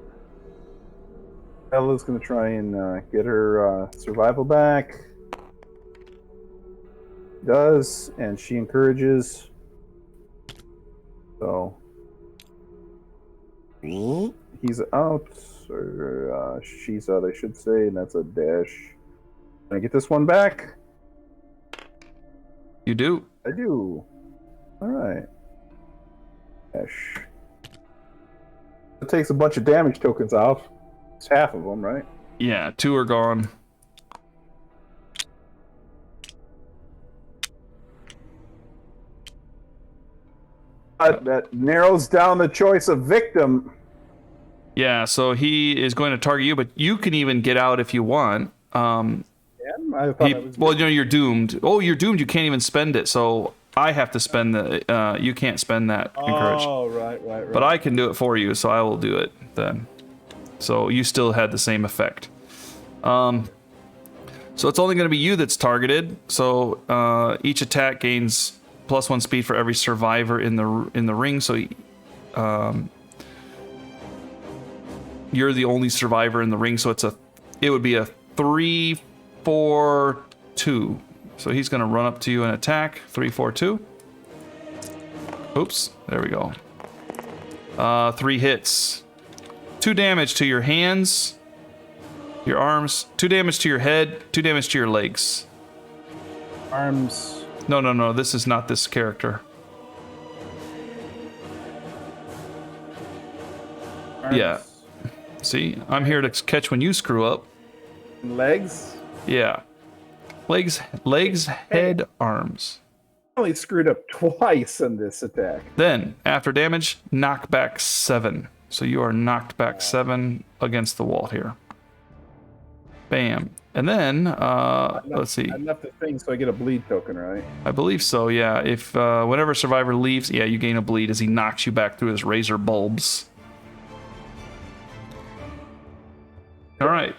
Bella's going to try and get her survival back. Does, and she encourages. So he's out, or she's out, I should say, and that's a dash. Can I get this one back? You do. I do. All right. Dash. It takes a bunch of damage tokens off. It's half of them, right? Yeah, 2 are gone. That narrows down the choice of victim. Yeah, so he is going to target you, but you can even get out if you want. I thought I was well, you know, you're doomed. Oh, you're doomed. You can't even spend it. So I have to spend the. You can't spend that encourage. Oh, right. But I can do it for you, so I will do it then. So you still had the same effect. So it's only going to be you that's targeted. So each attack gains +1 speed for every survivor in the ring. So you're the only survivor in the ring. So it would be a 3-4-2. So he's going to run up to you and attack. 3-4-2. Oops, there we go. 3 hits. 2 damage to your hands, your arms, 2 damage to your head, 2 damage to your legs. Arms. No, this is not this character. Yeah. See, I'm here to catch when you screw up. Legs. Yeah. Legs, head, arms. I only screwed up twice in this attack. Then, after damage, knock back 7. So you are knocked back 7 against the wall here. Bam. And then, let's see. I left the thing so I get a bleed token, right? I believe so, yeah. If whenever survivor leaves, yeah, you gain a bleed as he knocks you back through his razor bulbs. All right.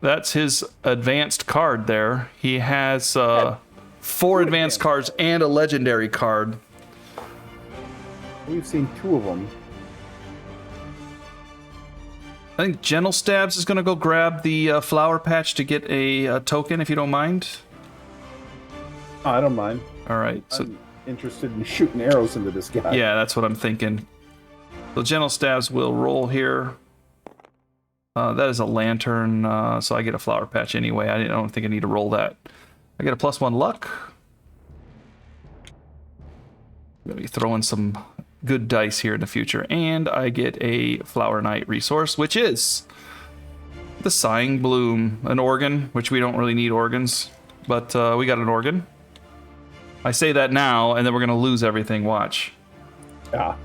That's his advanced card there. He has 4 advanced cards and a legendary card. We've seen 2 of them. I think Gentle Stabs is going to go grab the flower patch to get a token, if you don't mind. Oh, I don't mind. All right. So I'm interested in shooting arrows into this guy. yeah, that's what I'm thinking. So Gentle Stabs will roll here. That is a lantern, so I get a flower patch anyway. I don't think I need to roll that. I get a +1 luck. I'm going to be throwing some good dice here in the future. And I get a Flower Knight resource, which is the Sighing Bloom, an organ, which we don't really need organs, but we got an organ. I say that now, and then we're going to lose everything. Watch. Yeah.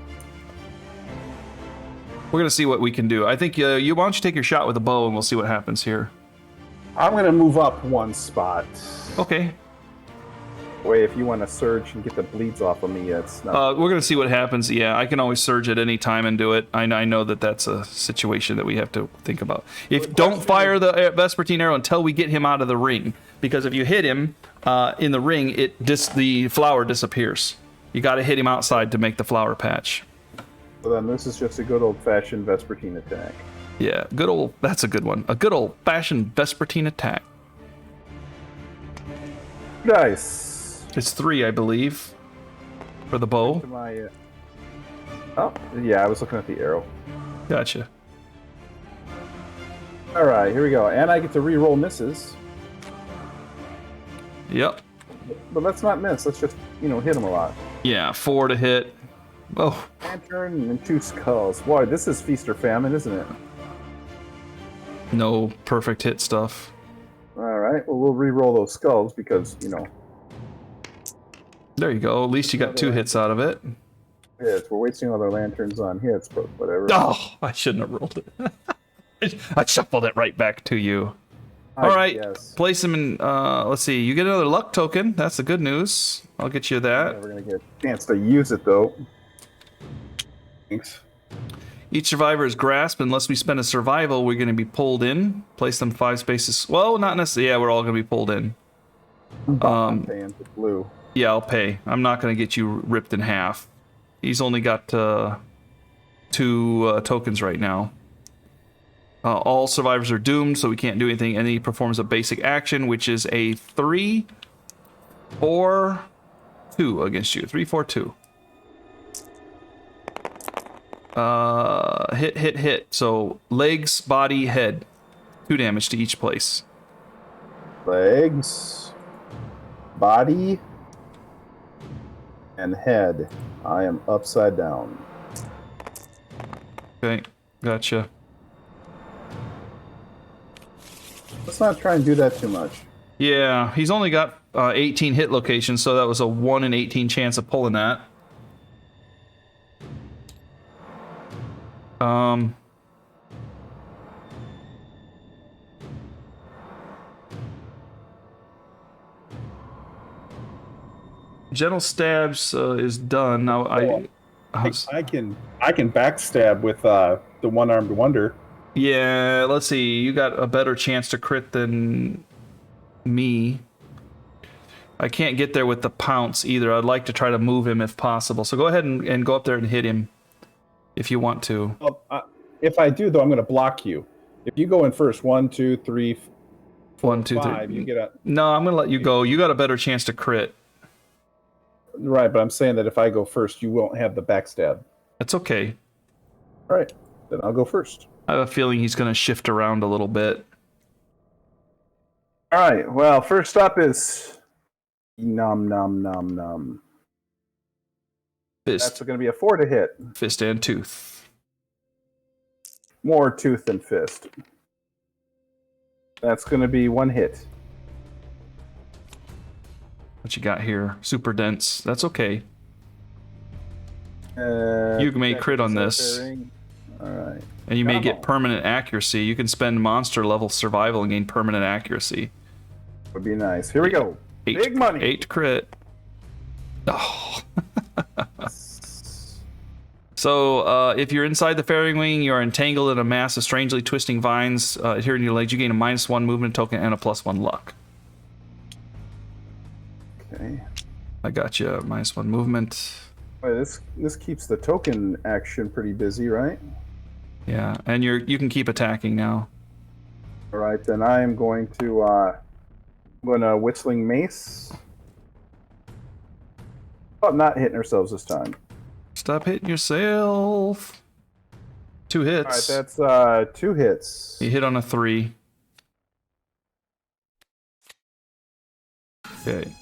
We're going to see what we can do. I think why don't you take your shot with a bow, and we'll see what happens here. I'm going to move up 1 spot. Okay. Wait, if you want to surge and get the bleeds off of me, it's not. We're going to see what happens. Yeah, I can always surge at any time and do it. I know that that's a situation that we have to think about. Don't fire the Vespertine arrow until we get him out of the ring, because if you hit him in the ring, the flower disappears. You got to hit him outside to make the flower patch. So then this is just a good old-fashioned Vespertine attack. Yeah, that's a good one. A good old-fashioned Vespertine attack. Nice. It's 3, I believe, for the bow. Oh, yeah, I was looking at the arrow. Gotcha. All right, here we go. And I get to re-roll misses. Yep. But let's not miss. Let's just, hit him a lot. Yeah, 4 to hit. Oh. Lantern and 2 skulls. Boy, this is feast or famine, isn't it? No perfect hit stuff. All right, well, we'll re-roll those skulls because, There you go. At least you got 2 hits out of it. Hits. We're wasting all our lanterns on hits, but whatever. Oh, I shouldn't have rolled it. I shuffled it right back to you. All right, yes. Place him in, let's see. You get another luck token. That's the good news. I'll get you that. We're going to get a chance to use it, though. Thanks. Each survivor is grasped. Unless we spend a survival, we're going to be pulled in. Place them 5 spaces. Well, not necessarily. Yeah, we're all going to be pulled in. I'm paying for blue. Yeah, I'll pay. I'm not going to get you ripped in half. He's only got 2 tokens right now. All survivors are doomed, so we can't do anything. And he performs a basic action, which is a 3, 4, 2 against you. 3, 4, 2. Hit. So legs, body, head. 2 damage to each place. Legs, body, and head. I am upside down. Okay, gotcha. Let's not try and do that too much. Yeah, he's only got 18 hit locations, so that was a 1 in 18 chance of pulling that. Gentle Stabs is done. Now I can backstab with the one-armed wonder. Yeah, let's see. You got a better chance to crit than me. I can't get there with the pounce either. I'd like to try to move him if possible. So go ahead and go up there and hit him if you want to. If I do, though, I'm going to block you. If you go in first, 1, 2, 3, 4, 1, 2, 5, 3. you get a... No, I'm going to let you go. You got a better chance to crit. Right, but I'm saying that if I go first, you won't have the backstab. That's okay. All right, then I'll go first. I have a feeling he's going to shift around a little bit. All right, well, first up is Fist. That's going to be a 4 to hit. Fist and tooth. more tooth than fist. That's going to be 1 hit. What you got here? Super dense. That's okay. You may crit on this. All right. And you may get permanent accuracy. You can spend monster level survival and gain permanent accuracy. Would be nice. Here we go. Big money. 8 crit. Oh. So, if you're inside the fairy wing, you are entangled in a mass of strangely twisting vines adhering to your legs. You gain a -1 movement token and a +1 luck. Okay. I got you. -1 movement. Wait, this keeps the token action pretty busy, right? Yeah, and you can keep attacking now. All right, then I am going to whistling mace. Oh, not hitting ourselves this time. Stop hitting yourself. 2 hits. All right, that's 2 hits. You hit on a 3. Okay.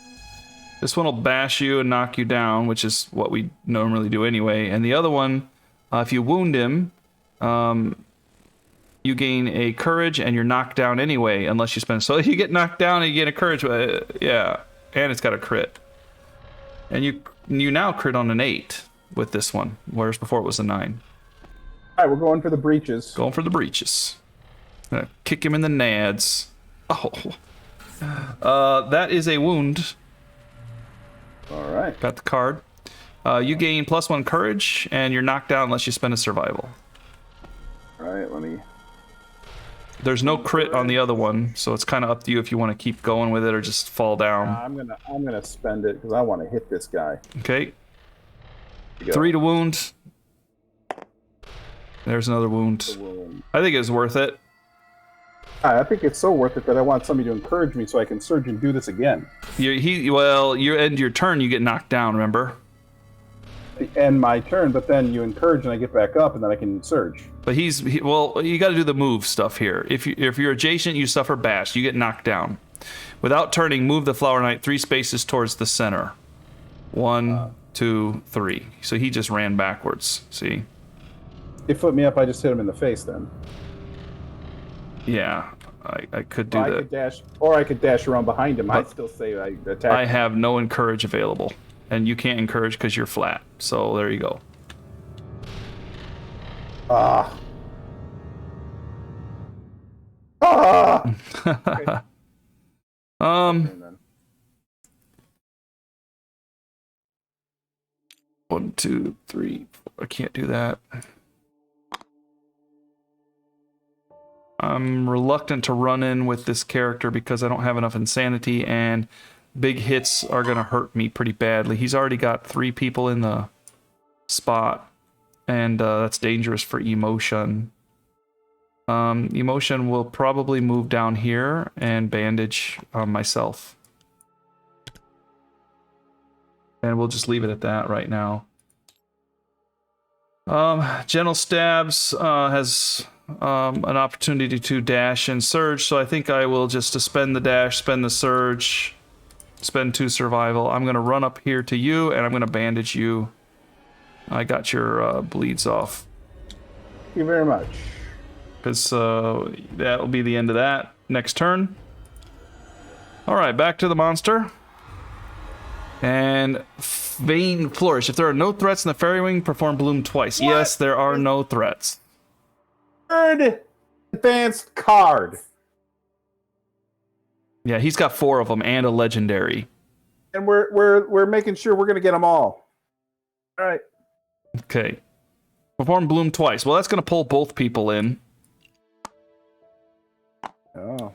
This one will bash you and knock you down, which is what we normally do anyway. And the other one, if you wound him, you gain a courage and you're knocked down anyway, unless you spend. So you get knocked down and you get a courage. Yeah, and it's got a crit. And you now crit on an 8 with this one, whereas before it was a 9. All right, we're going for the breaches. Going for the breaches. Kick him in the nads. Oh. That is a wound. All right. Got the card. You gain +1 courage, and you're knocked down unless you spend a survival. All right, let me... There's no crit on the other one, so it's kind of up to you if you want to keep going with it or just fall down. I'm gonna spend it because I want to hit this guy. Okay. 3 to wound. There's another wound. I think it's worth it. I think it's so worth it that I want somebody to encourage me so I can surge and do this again. You end your turn, you get knocked down, remember? End my turn, but then you encourage and I get back up and then I can surge. But you got to do the move stuff here. If you're adjacent, you suffer bash. You get knocked down. Without turning, move the Flower Knight 3 spaces towards the center. 1, 2, 3. So he just ran backwards. See? He flipped me up. I just hit him in the face then. Yeah, I could do that. I could dash around behind him. I'd still say I attack. I have no encourage available, and you can't encourage because you're flat. So there you go. Okay. 1, 2, 3, 4. I can't do that. I'm reluctant to run in with this character because I don't have enough insanity, and big hits are going to hurt me pretty badly. He's already got 3 people in the spot, and that's dangerous for Emotion. Emotion will probably move down here and bandage myself. And we'll just leave it at that right now. Gentle Stabs has... an opportunity to dash and surge, so I think I will just spend the dash, spend the surge, spend 2 survival. I'm going to run up here to you, and I'm going to bandage you. I got your bleeds off. Thank you very much. Because that will be the end of that. Next turn. Alright, back to the monster. And Vain Flourish. If there are no threats in the Fairy Wing, perform Bloom twice. What? Yes, there are no threats. Third advanced card. Yeah, he's got 4 of them and a legendary. And we're making sure we're gonna get them all. All right. Okay. Perform Bloom twice. Well, that's gonna pull both people in. Oh.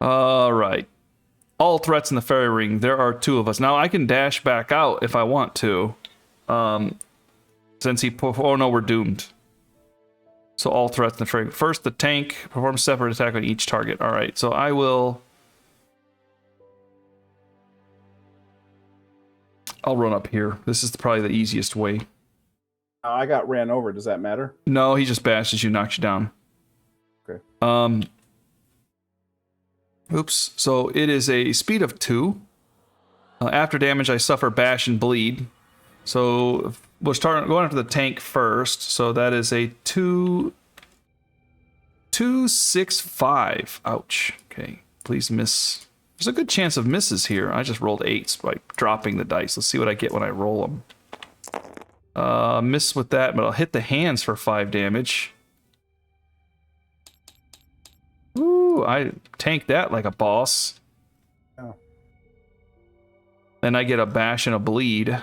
All right. All threats in the fairy ring. There are 2 of us. Now I can dash back out if I want to. Since oh no, we're doomed. So all threats in the fairy ring. First, the tank performs separate attack on each target. All right. So I will. I'll run up here. This is probably the easiest way. I got ran over. Does that matter? No, he just bashes you, knocks you down. Okay. Oops. So it is a speed of 2. After damage, I suffer bash and bleed. So we'll start going after the tank first. So that is a 2-6-5. Ouch. Okay, please miss. There's a good chance of misses here. I just rolled 8s by dropping the dice. Let's see what I get when I roll them. Miss with that, but I'll hit the hands for 5 damage. Ooh, I tanked that like a boss. Oh. Then I get a bash and a bleed.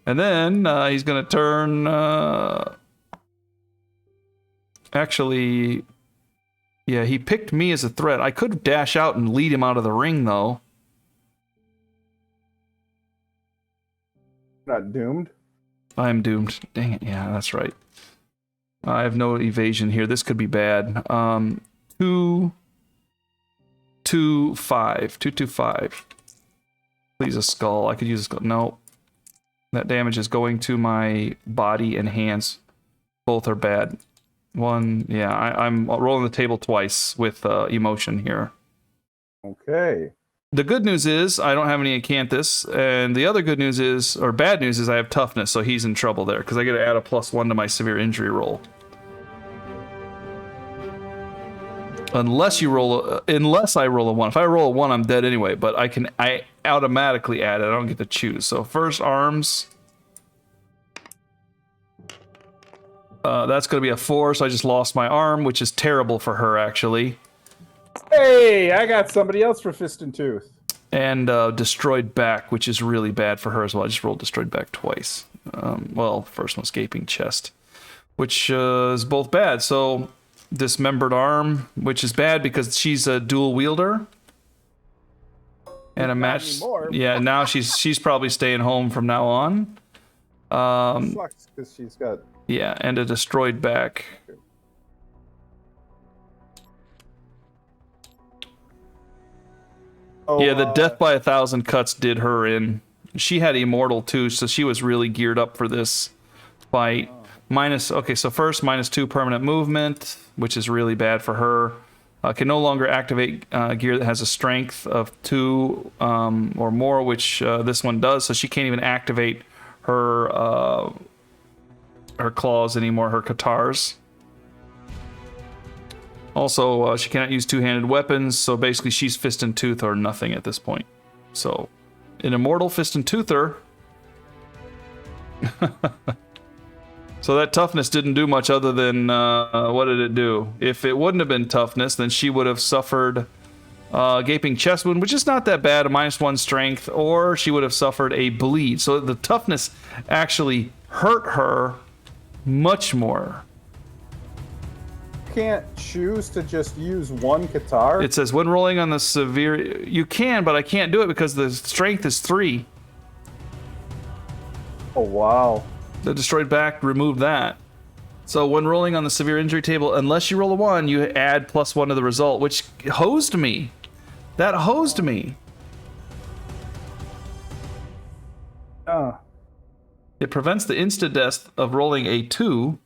And then he's going to turn... Actually, yeah, he picked me as a threat. I could dash out and lead him out of the ring, though. Not doomed? I'm doomed. Dang it, yeah, that's right. I have no evasion here. This could be bad. 2-2-5. 2-2-5. Please, a skull. I could use a skull. No. That damage is going to my body and hands. Both are bad. One, yeah, I'm rolling the table twice with emotion here. Okay. The good news is I don't have any Acanthus, and the other good news is, or bad news is I have toughness, so he's in trouble there, because I get to add a +1 to my severe injury roll. Unless you roll, unless I roll a 1. If I roll a 1, I'm dead anyway, but I automatically add it. I don't get to choose. So first arms. That's going to be a 4, so I just lost my arm, which is terrible for her, actually. Hey, I got somebody else for Fist and Tooth. And destroyed back, which is really bad for her as well. I just rolled destroyed back twice. Well, first one was gaping chest, which is both bad. So dismembered arm, which is bad because she's a dual wielder. And a match. Yeah, now she's probably staying home from now on. Sucks because she's got. Yeah, and a destroyed back. Oh, Yeah, the death by 1,000 cuts did her in. She had immortal too, so she was really geared up for this fight. Okay, so first -2 permanent movement, which is really bad for her. Can no longer activate gear that has a strength of 2 or more, which this one does. So she can't even activate her claws anymore, her katars. Also, she cannot use two-handed weapons, so basically she's Fist and Tooth or nothing at this point. So, an immortal Fist and Toother. So that toughness didn't do much other than, what did it do? If it wouldn't have been toughness, then she would have suffered gaping chest wound, which is not that bad, a -1 strength, or she would have suffered a bleed. So the toughness actually hurt her much more. Can't choose to just use one Qatar? It says when rolling on the severe, you can, but I can't do it because the strength is 3. Oh wow. The destroyed back removed that. So when rolling on the severe injury table, unless you roll a 1, you add +1 to the result, which hosed me. That hosed me. It prevents the insta-death of rolling a 2.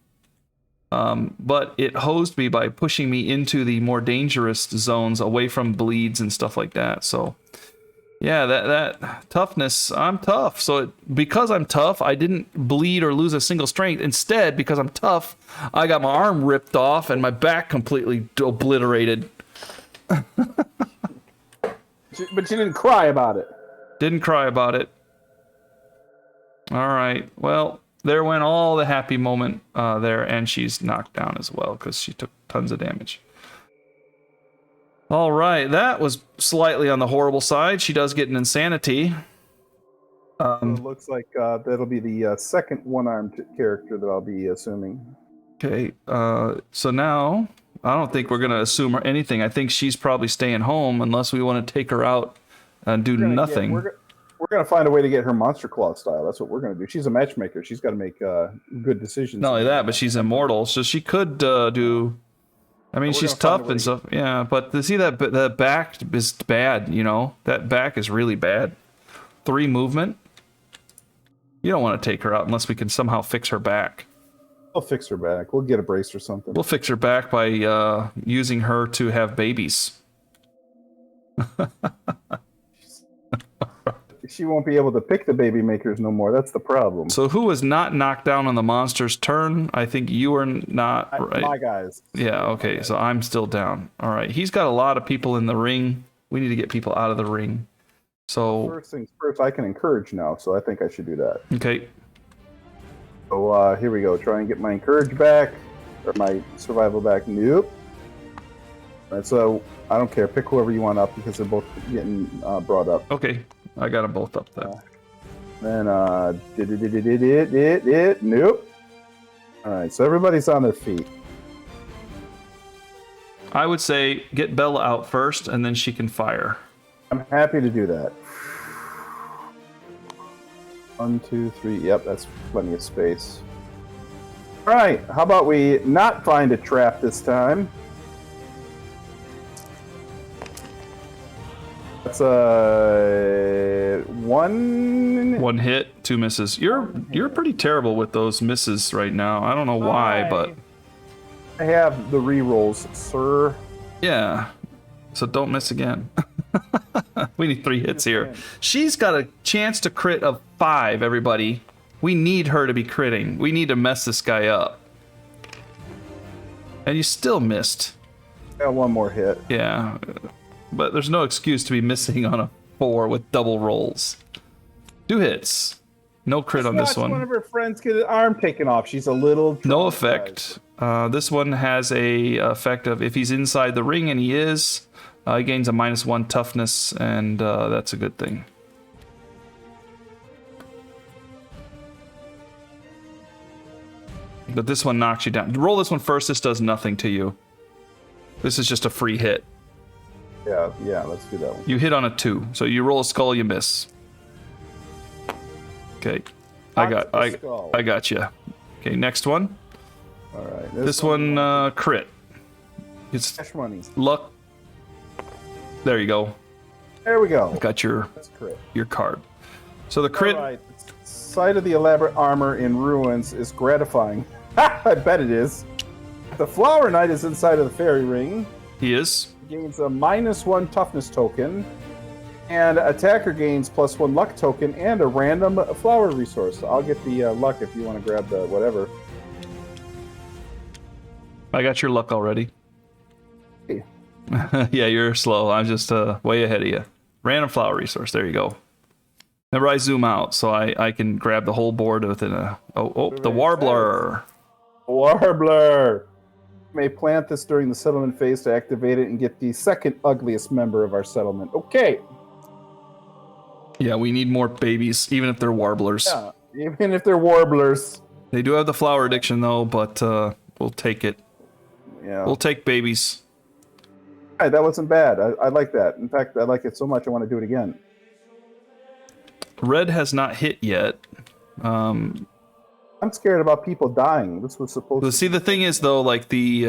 But it hosed me by pushing me into the more dangerous zones away from bleeds and stuff like that. So, yeah, that toughness, I'm tough. So because I'm tough, I didn't bleed or lose a single strength. Instead, because I'm tough, I got my arm ripped off and my back completely obliterated. But you didn't cry about it. Didn't cry about it. All right, well... There went all the happy moment there, and she's knocked down as well because she took tons of damage. All right, that was slightly on the horrible side. She does get an insanity. So it looks like that'll be the second one-armed character that I'll be assuming. Okay, so now I don't think we're going to assume anything. I think she's probably staying home unless we want to take her out and do nothing. We're going to find a way to get her Monster Claw style. That's what we're going to do. She's a matchmaker. She's got to make good decisions. Not only that, but she's immortal, so she could do... I mean, she's tough and stuff. Yeah, but to see that the back is bad, you know? That back is really bad. 3 movement. You don't want to take her out unless we can somehow fix her back. I'll fix her back. We'll get a brace or something. We'll fix her back by using her to have babies. She won't be able to pick the baby makers no more. That's the problem. So who was not knocked down on the monster's turn? I think you were not, right? My guys. Yeah, okay, so I'm still down. All right, he's got a lot of people in the ring. We need to get people out of the ring. So First things first, I can encourage now, so I think I should do that. okay. So here we go. Try and get my encourage back, or my survival back. Nope. All right, so I don't care. Pick whoever you want up because they're both getting brought up. Okay, I got them both up there. Then nope. All right, so everybody's on their feet. I would say get Bella out first, and then she can fire. I'm happy to do that. 1, 2, 3. Yep, that's plenty of space. All right, how about we not find a trap this time? That's one hit, 2 misses. You're pretty terrible with those misses right now. I don't know why, but I have the re-rolls, sir. yeah. So don't miss again. We need 3 hits here. She's got a chance to crit of 5, everybody. We need her to be critting. We need to mess this guy up. And you still missed. Got one more hit. Yeah. But there's no excuse to be missing on a 4 with double rolls. 2 hits. No crit on this one. One of her friends get an arm taken off. She's a little No effect. This one has a effect of if he's inside the ring, and he is, he gains a -1 toughness, and that's a good thing. But this one knocks you down. Roll this one first. This does nothing to you. This is just a free hit. Yeah, let's do that one. You hit on a 2, so you roll a skull, you miss. Okay, I got you. Okay, next one. All right, This one crit. It's cash money. luck. There you go. There we go. Got your card. So the crit. All right. Sight of the elaborate armor in ruins is gratifying. I bet it is. The Flower Knight is inside of the fairy ring. He is. Gains a -1 toughness token, and attacker gains +1 luck token and a random flower resource. I'll get the luck if you want to grab the whatever. I got your luck already. Hey. Yeah, you're slow. I'm just way ahead of you. Random flower resource. There you go. Remember, I zoom out, so I can grab the whole board within a... Oh, the Warbler. Warbler! May plant this during the settlement phase to activate it and get the second ugliest member of our settlement. Okay. Yeah, we need more babies, even if they're warblers. Yeah, even if they're warblers. They do have the flower addiction, though, but we'll take it. Yeah. We'll take babies. Hey, that wasn't bad. I like that. In fact, I like it so much I want to do it again. Red has not hit yet. I'm scared about people dying. This was supposed to... See, the thing is, though, like the...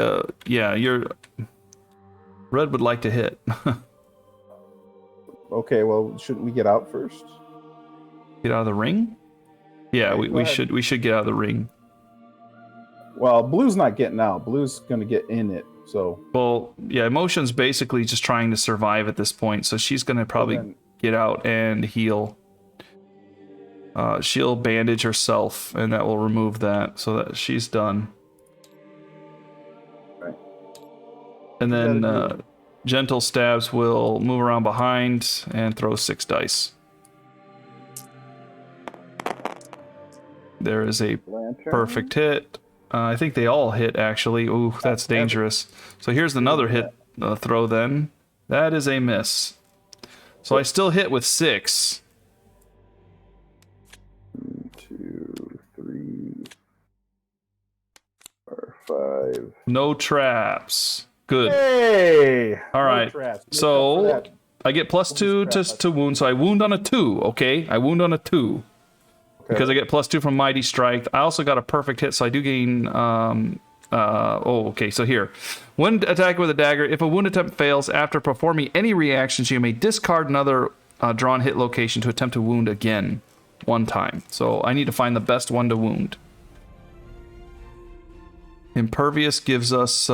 Red would like to hit. Okay, well, shouldn't we get out first? Get out of the ring? Yeah, Okay, we should get out of the ring. Well, Blue's not getting out. Blue's going to get in it, so... Well, yeah, Emotion's basically just trying to survive at this point, so she's going to probably get out and heal. She'll bandage herself, and that will remove that, so that she's done. Right. And then Gentle Stabs will move around behind and throw 6 dice. There is a perfect hit. I think they all hit, actually. Ooh, that's dangerous. So here's another hit throw then. That is a miss. So I still hit with 6. 1, 2, 3, 4, 5. No traps. Good. Hey! All right. Traps. So I get +2 to wound. So I wound on a 2. Okay, I wound on a 2 because I get +2 from Mighty Strike. I also got a perfect hit, so I do gain. Okay. So here, when attacking with a dagger, if a wound attempt fails after performing any reactions, you may discard another drawn hit location to attempt to wound again. 1 time. So I need to find the best one to wound. Impervious gives us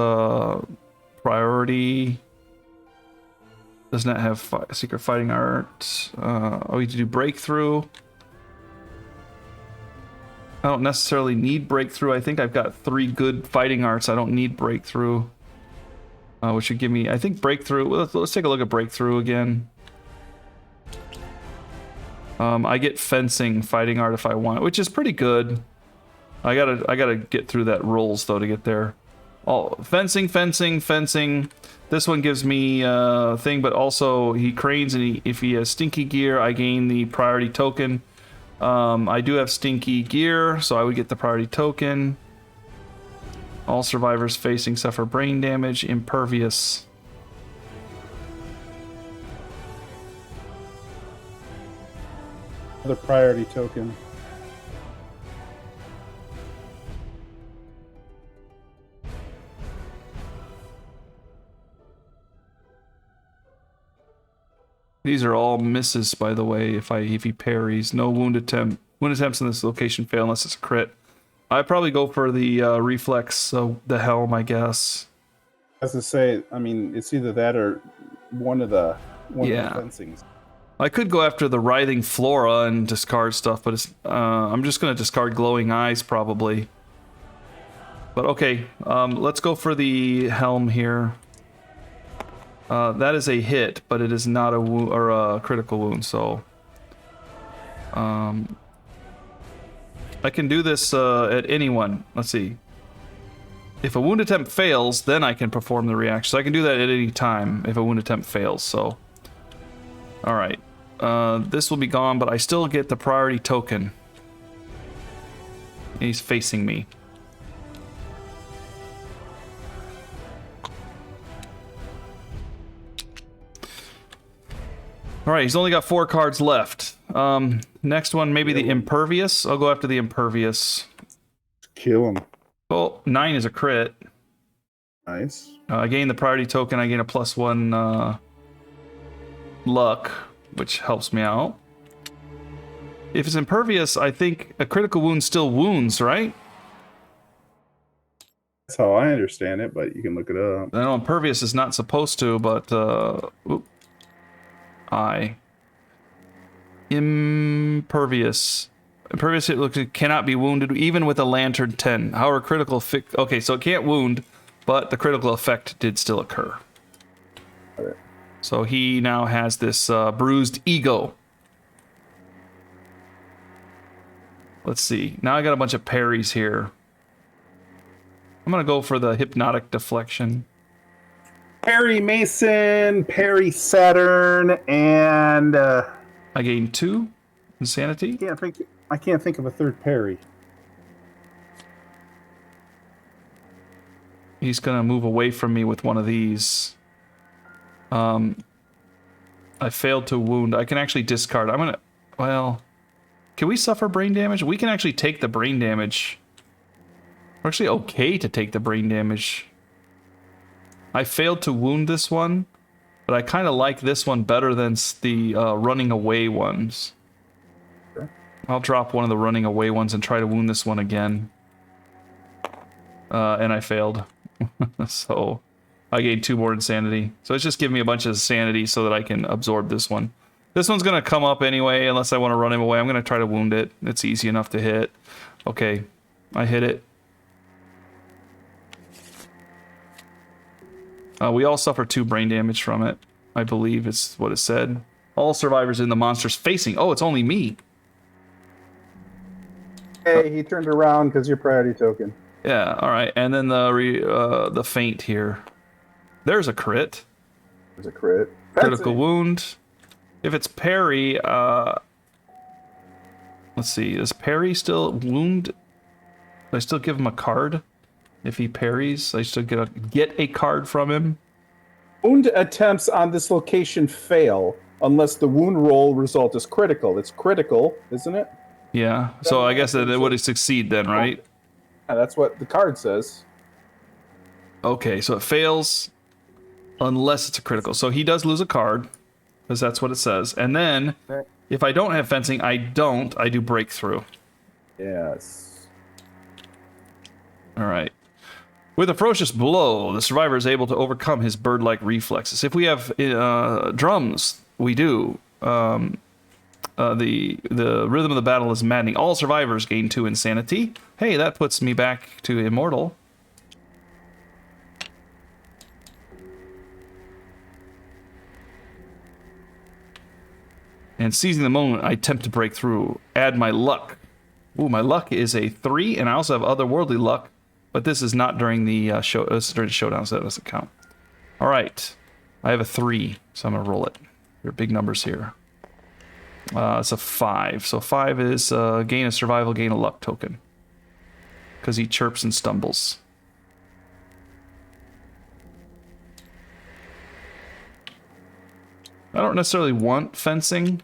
priority. Does not have secret fighting art. We need to do breakthrough. I don't necessarily need breakthrough. I think I've got 3 good fighting arts. I don't need breakthrough. Which would give me, I think, breakthrough. Let's take a look at breakthrough again. I get fencing fighting art if I want, which is pretty good. I gotta get through that rolls though to get there. Oh, fencing. This one gives me thing, but also he cranes, and if he has stinky gear, I gain the priority token. I do have stinky gear, so I would get the priority token. All survivors facing suffer brain damage. Impervious. The priority token. These are all misses, by the way. If he parries, no wound attempt. Wound attempts in this location fail unless it's a crit. I'd probably go for the reflex, the helm, I guess. As I say, I mean, it's either that or one of the fencings. I could go after the writhing flora and discard stuff, but it's I'm just gonna discard glowing eyes probably. But okay, let's go for the helm here. That is a hit, but it is not a wound or a critical wound, so I can do this at anyone. Let's see. If a wound attempt fails, then I can perform the reaction. So I can do that at any time if a wound attempt fails. So, all right, this will be gone, but I still get the priority token. He's facing me. All right, he's only got 4 cards left. Next one, maybe the Impervious. I'll go after the Impervious. Kill him. Oh, 9 is a crit. Nice. I gain the priority token. I gain a +1 luck, which helps me out. If it's Impervious, I think a critical wound still wounds, right? That's how I understand it, but you can look it up. I know Impervious is not supposed to, but Impervious. Impervious, it looks like it cannot be wounded even with a Lantern 10. However, critical okay, so it can't wound, but the critical effect did still occur. Okay. So he now has this bruised ego. Let's see. Now I got a bunch of parries here. I'm gonna go for the hypnotic deflection. Parry Mason, Parry Saturn, and I gain 2 insanity. I can't think of a third parry. He's gonna move away from me with one of these. I failed to wound. I can actually discard. Well, can we suffer brain damage? We can actually take the brain damage. We're actually okay to take the brain damage. I failed to wound this one, but I kind of like this one better than the running away ones. Sure. I'll drop one of the running away ones and try to wound this one again. And I failed. So I gained 2 more insanity. So it's just giving me a bunch of sanity so that I can absorb this one. This one's going to come up anyway, unless I want to run him away. I'm going to try to wound it. It's easy enough to hit. Okay, I hit it. We all suffer 2 brain damage from it. I believe it's what it said. All survivors in the monsters facing. Oh, it's only me. Hey, he turned around because your priority token. Yeah, all right. And then the feint here. There's a crit. There's a crit. Critical wound. If it's parry, let's see. Does parry still wound? Do I still give him a card? If he parries, I still get a card from him. Wound attempts on this location fail unless the wound roll result is critical. It's critical, isn't it? Yeah. So I guess that it would succeed then, right? Yeah, that's what the card says. Okay, so it fails unless it's a critical. So he does lose a card, because that's what it says. And then, if I don't have fencing, I do breakthrough. Yes. All right. With a ferocious blow, the survivor is able to overcome his bird-like reflexes. If we have drums, we do. The rhythm of the battle is maddening. All survivors gain 2 insanity. Hey, that puts me back to immortal. And seizing the moment, I attempt to break through. Add my luck. Ooh, my luck is a 3, and I also have otherworldly luck, but this is not during the showdown, so that doesn't count. All right, I have a 3, so I'm gonna roll it. There are big numbers here. It's a 5, so 5 is gain a survival, gain a luck token, because he chirps and stumbles. I don't necessarily want fencing.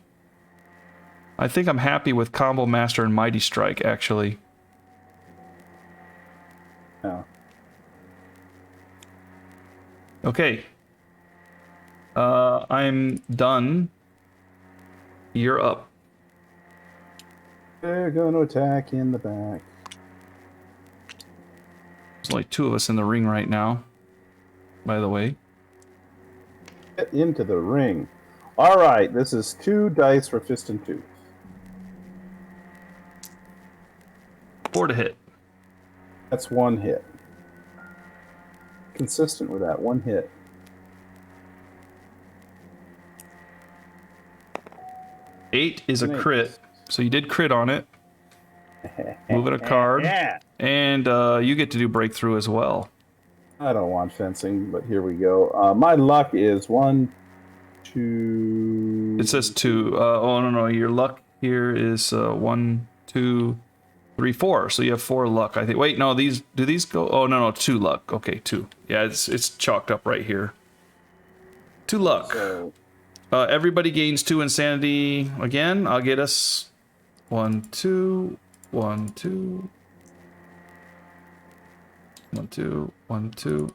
I think I'm happy with Combo Master and Mighty Strike, actually. Yeah. Okay. I'm done. You're up. They're gonna attack in the back. There's only 2 of us in the ring right now, by the way. Get into the ring. All right, this is 2 dice for fist and tooth. 4 to hit. That's 1 hit. Consistent with that, 1 hit. Eight is a crit, so you did crit on it. Moving a card, and you get to do breakthrough as well. I don't want fencing, but here we go. My luck is 1, 2. It says 2. Oh no, your luck here is 1, 2, 3, 4. So you have 4 luck, I think. Wait, no, do these go? Oh no, 2 luck. Okay, 2. Yeah, it's chalked up right here. 2 luck. So, Everybody gains 2 insanity again. I'll get us 1, 2, 1, 2, 1, 2, 1, 2.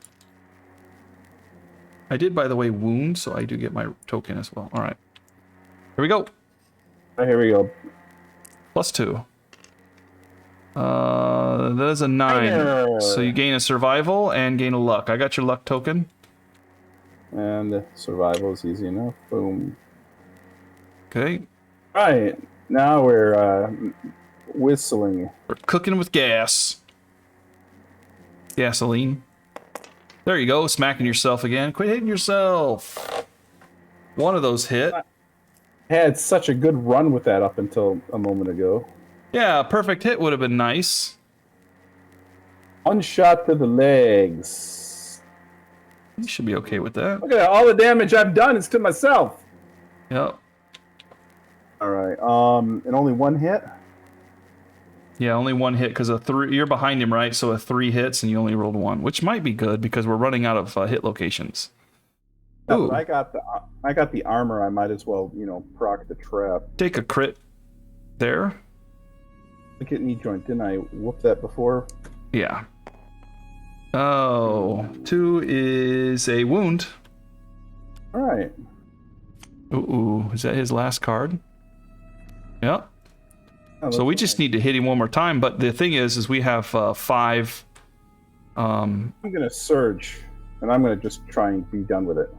I did, by the way, wound, so I do get my token as well. All right, here we go. here we go. Plus 2. That is a 9. So you gain a survival and gain a luck. I got your luck token. And survival is easy enough. Boom. Okay. All right, now we're whistling. We're cooking with gas. Gasoline. There you go, smacking yourself again. Quit hitting yourself. One of those hit. I had such a good run with that up until a moment ago. Yeah, a perfect hit would have been nice. 1 shot to the legs. You should be okay with that. Look at that, all the damage I've done is to myself. Yep. All right, and only 1 hit? Yeah, only 1 hit because a 3. You're behind him, right? So a 3 hits and you only rolled 1, which might be good because we're running out of hit locations. Ooh. I got the armor. I might as well, proc the trap. Take a crit there. Look at knee joint. Didn't I whoop that before? Yeah. Oh, 2 is a wound. All right. Ooh, is that his last card? Yep. Oh, So we just need to hit him one more time, but the thing is we have 5. I'm gonna surge, and I'm gonna just try and be done with it.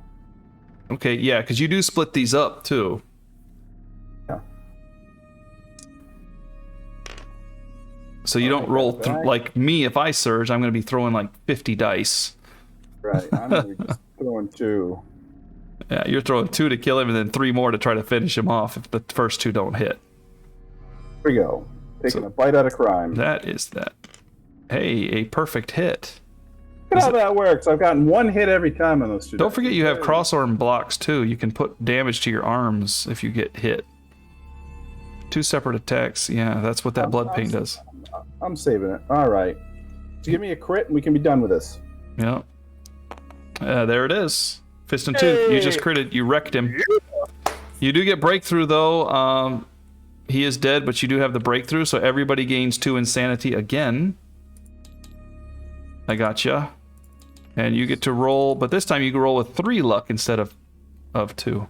Okay, yeah, because you do split these up too. Yeah. So you don't roll back. like me. If I surge, I'm going to be throwing like 50 dice. Right. I'm gonna be just throwing 2. Yeah, you're throwing 2 to kill him, and then 3 more to try to finish him off if the first 2 don't hit. Here we go. Taking a bite out of crime. That is that. Hey, a perfect hit. Look at how that works. I've gotten 1 hit every time on those 2. Don't forget you have cross-arm blocks too. You can put damage to your arms if you get hit. 2 separate attacks. Yeah, that's what that blood paint does. I'm saving it. All right. So give me a crit, and we can be done with this. Yeah. There it is. Fist and tooth. You just critted. You wrecked him. You do get breakthrough though. He is dead, but you do have the breakthrough, so everybody gains 2 insanity again. I gotcha. And you get to roll, but this time you can roll with 3 luck instead of 2.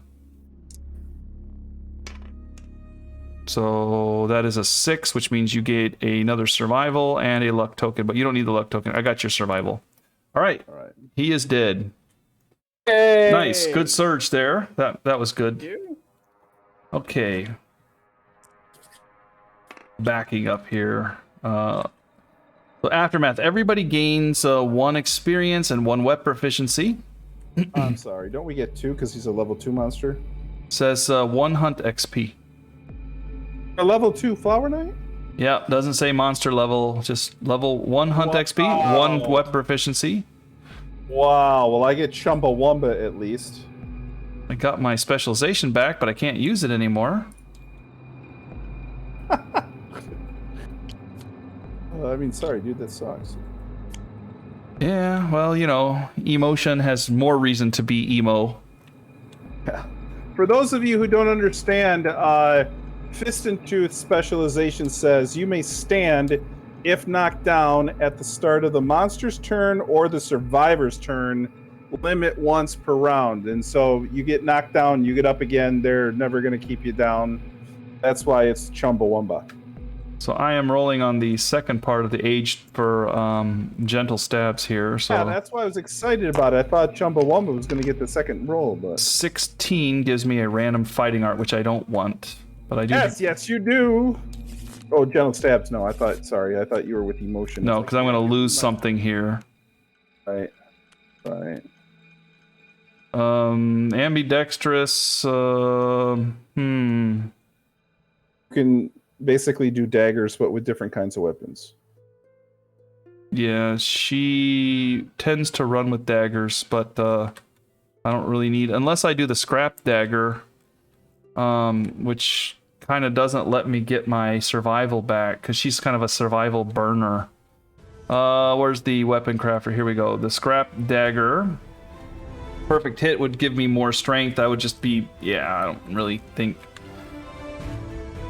So that is a 6, which means you get another survival and a luck token, but you don't need the luck token. I got your survival. All right. All right. He is dead. Hey! Nice. Good surge there. That was good. You? Okay. Backing up here. So Aftermath. Everybody gains 1 experience and 1 web proficiency. I'm sorry. Don't we get 2 because he's a level 2 monster? Says 1 hunt XP. A level 2 Flower Knight? Yeah, doesn't say monster level, just level 1 hunt XP, 1 web proficiency. Wow, well I get Chumbawamba at least. I got my specialization back, but I can't use it anymore. I mean, sorry, dude, that sucks. Yeah, well, you know, emotion has more reason to be emo. For those of you who don't understand, Fist and Tooth specialization says you may stand if knocked down at the start of the monster's turn or the survivor's turn, limit once per round. And so you get knocked down, you get up again, they're never going to keep you down. That's why it's Chumbawamba. So I am rolling on the second part of the age for gentle stabs here. So Yeah, that's why I was excited about it. I thought Chumbawamba was going to get the second roll, but 16 gives me a random fighting art, which I don't want, but I do. yes, you do. Oh, gentle stabs. No, I thought you were with emotion. No, because I'm going to lose something here. Right. Ambidextrous. You can basically do daggers, but with different kinds of weapons. Yeah, she tends to run with daggers, but I don't really need, unless I do the scrap dagger, which kind of doesn't let me get my survival back, because she's kind of a survival burner. Where's the weapon crafter? Here we go. The scrap dagger. Perfect hit would give me more strength. I would just be, I don't really think.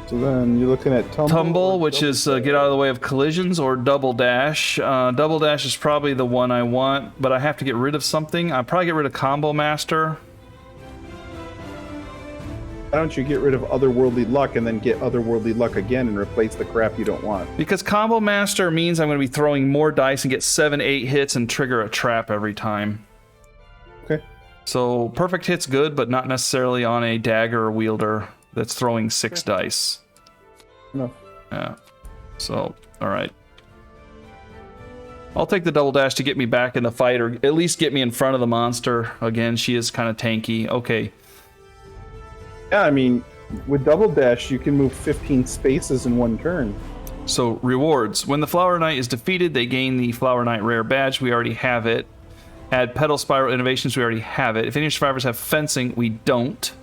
So then you're looking at Tumble, which is get out of the way of collisions, or double dash. Double dash is probably the one I want, but I have to get rid of something. I'll probably get rid of Combo Master. Why don't you get rid of Otherworldly Luck and then get Otherworldly Luck again and replace the crap you don't want? Because Combo Master means I'm going to be throwing more dice and get 7-8 hits and trigger a trap every time. Okay. So perfect hit's good, but not necessarily on a dagger wielder that's throwing 6 dice. Enough. Yeah. So, alright. I'll take the double dash to get me back in the fight, or at least get me in front of the monster. Again, she is kind of tanky. Okay. Yeah, I mean, with double dash, you can move 15 spaces in one turn. So, rewards. When the Flower Knight is defeated, they gain the Flower Knight rare badge. We already have it. Add Petal Spiral Innovations. We already have it. If any survivors have fencing, we don't.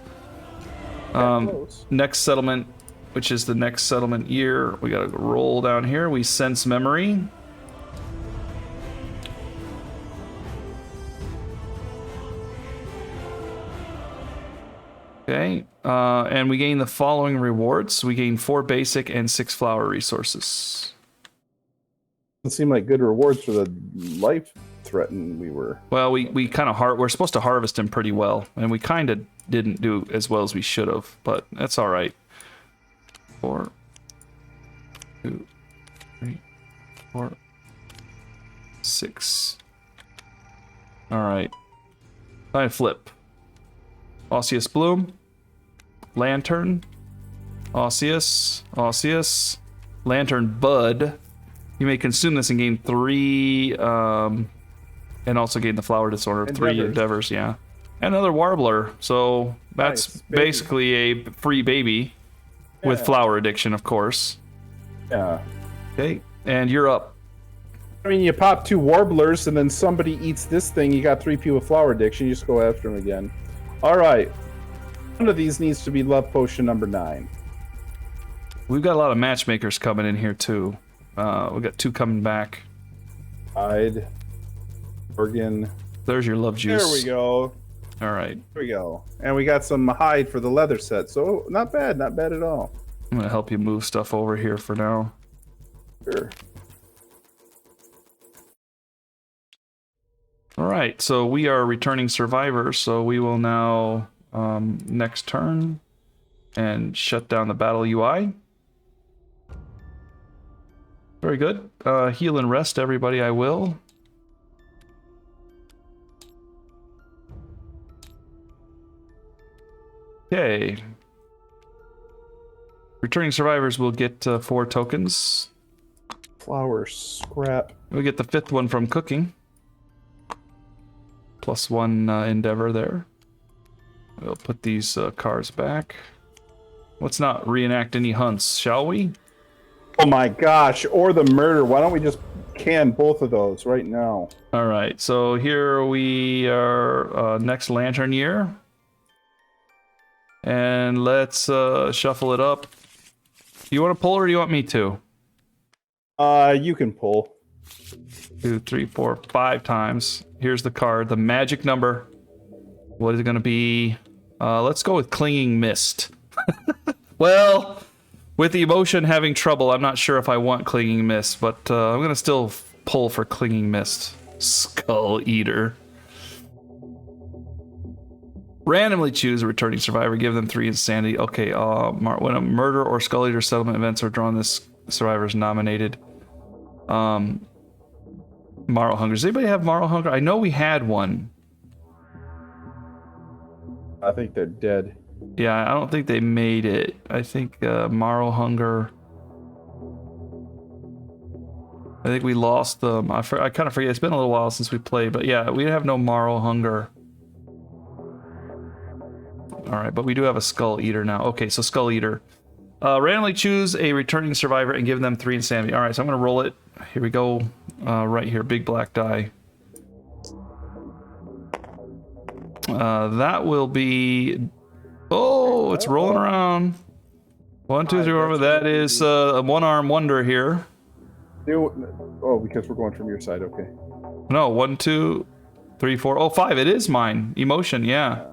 Next settlement, which is the next settlement year. We gotta roll down here. We sense memory. Okay, and we gain the following rewards. We gain 4 basic and 6 flower resources. Doesn't seem like good rewards for the life threatened we were. Well, we kind of we're supposed to harvest him pretty well, and we kind of didn't do as well as we should have, but that's all right. 4, 2, 3, 4, 6. All right. I flip. Osseous Bloom. Lantern. Osseous. Lantern Bud. You may consume this and gain 3, and also gain the Flower Disorder. 3 endeavors, yeah. And another Warbler, so that's nice, basically a free baby. With Flower Addiction, of course. Yeah. Okay, and you're up. I mean, you pop 2 Warblers, and then somebody eats this thing, you got 3 people with Flower Addiction, you just go after them again. Alright. One of these needs to be Love Potion number 9. We've got a lot of matchmakers coming in here, too. We got 2 coming back. Hide. Oregon. There's your love juice. There we go. All right. There we go. And we got some hide for the leather set, so not bad at all. I'm gonna help you move stuff over here for now. Sure. All right, so we are returning survivors, so we will now, next turn, and shut down the battle UI. Very good. Heal and rest, everybody, I will. Okay. Returning survivors will get 4 tokens. Flour scrap. We get the 5th one from cooking. +1 endeavor there. We'll put these cars back. Let's not reenact any hunts, shall we? Oh my gosh, or the murder. Why don't we just can both of those right now? All right, so here we are, next lantern year. And let's shuffle it up. You want to pull or do you want me to? You can pull. 2, 3, 4, 5 times. Here's the card, the magic number. What is it going to be? Let's go with Clinging Mist. Well, with the emotion having trouble, I'm not sure if I want Clinging Mist, but I'm going to still pull for Clinging Mist. Skull Eater. Randomly choose a returning survivor. Give them 3 insanity. Okay, when a murder or Skull Eater settlement events are drawn, this survivor is nominated. Morrow Hunger. Does anybody have Morrow Hunger? I know we had one. I think they're dead. Yeah, I don't think they made it. I think Morrow Hunger. I think we lost them. I kind of forget. It's been a little while since we played, but yeah, we have no Morrow Hunger. All right, but we do have a Skull Eater now. Okay, so Skull Eater. Randomly choose a returning survivor and give them 3 insanity. All right, so I'm going to roll it. Here we go. Right here, big black die. That will be... Oh, it's rolling around. 1, 2, 3, 4. That is a one-arm wonder here. Oh, because we're going from your side. Okay. No, 1, 2, 3, 4. Oh, 5. It is mine. Emotion, yeah.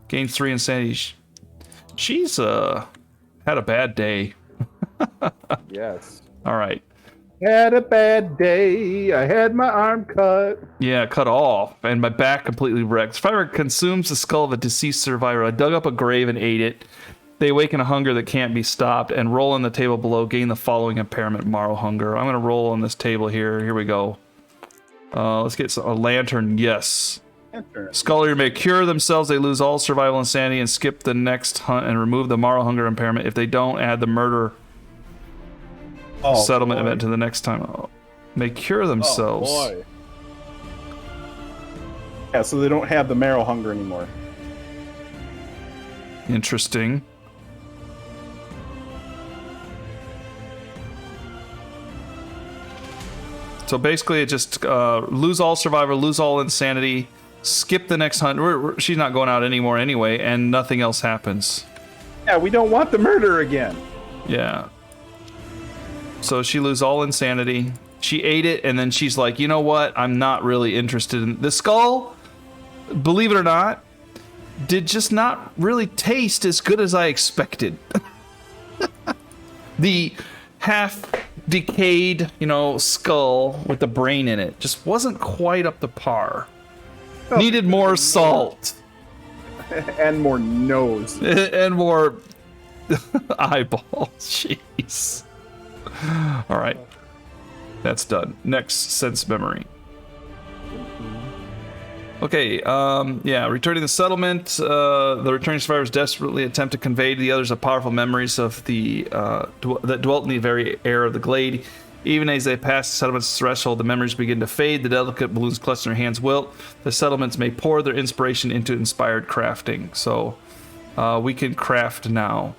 Gains 3 insanity. She's had a bad day. Yes. All right. Had a bad day. I had my arm cut. Yeah, cut off, and my back completely wrecked. Survivor consumes the skull of a deceased survivor. I dug up a grave and ate it. They awaken a hunger that can't be stopped, and roll on the table below. Gain the following impairment: Morrow Hunger. I'm going to roll on this table here. Here we go. Let's get a lantern. Yes. Skull Eater may cure themselves. They lose all survival insanity and skip the next hunt and remove the Morrow Hunger impairment. If they don't, add the murder settlement event to the next time. Oh, may cure themselves. Oh, boy. Yeah, so they don't have the marrow hunger anymore. Interesting. So basically, it just lose all survivor, lose all insanity, skip the next hunt. She's not going out anymore anyway, and nothing else happens. Yeah, we don't want the murder again. Yeah. So she loses all insanity. She ate it, and then she's like, you know what? I'm not really interested in the skull. Believe it or not, did just not really taste as good as I expected. The half decayed, skull with the brain in it just wasn't quite up to par. Needed more salt. And more nose. And more eyeballs. Jeez. All right. That's done. Next, sense memory. Okay, returning the settlement. The returning survivors desperately attempt to convey to the others the powerful memories of that dwelt in the very air of the glade. Even as they pass the settlement's threshold, the memories begin to fade. The delicate balloons clutched in their hands wilt. The settlements may pour their inspiration into inspired crafting. So we can craft now.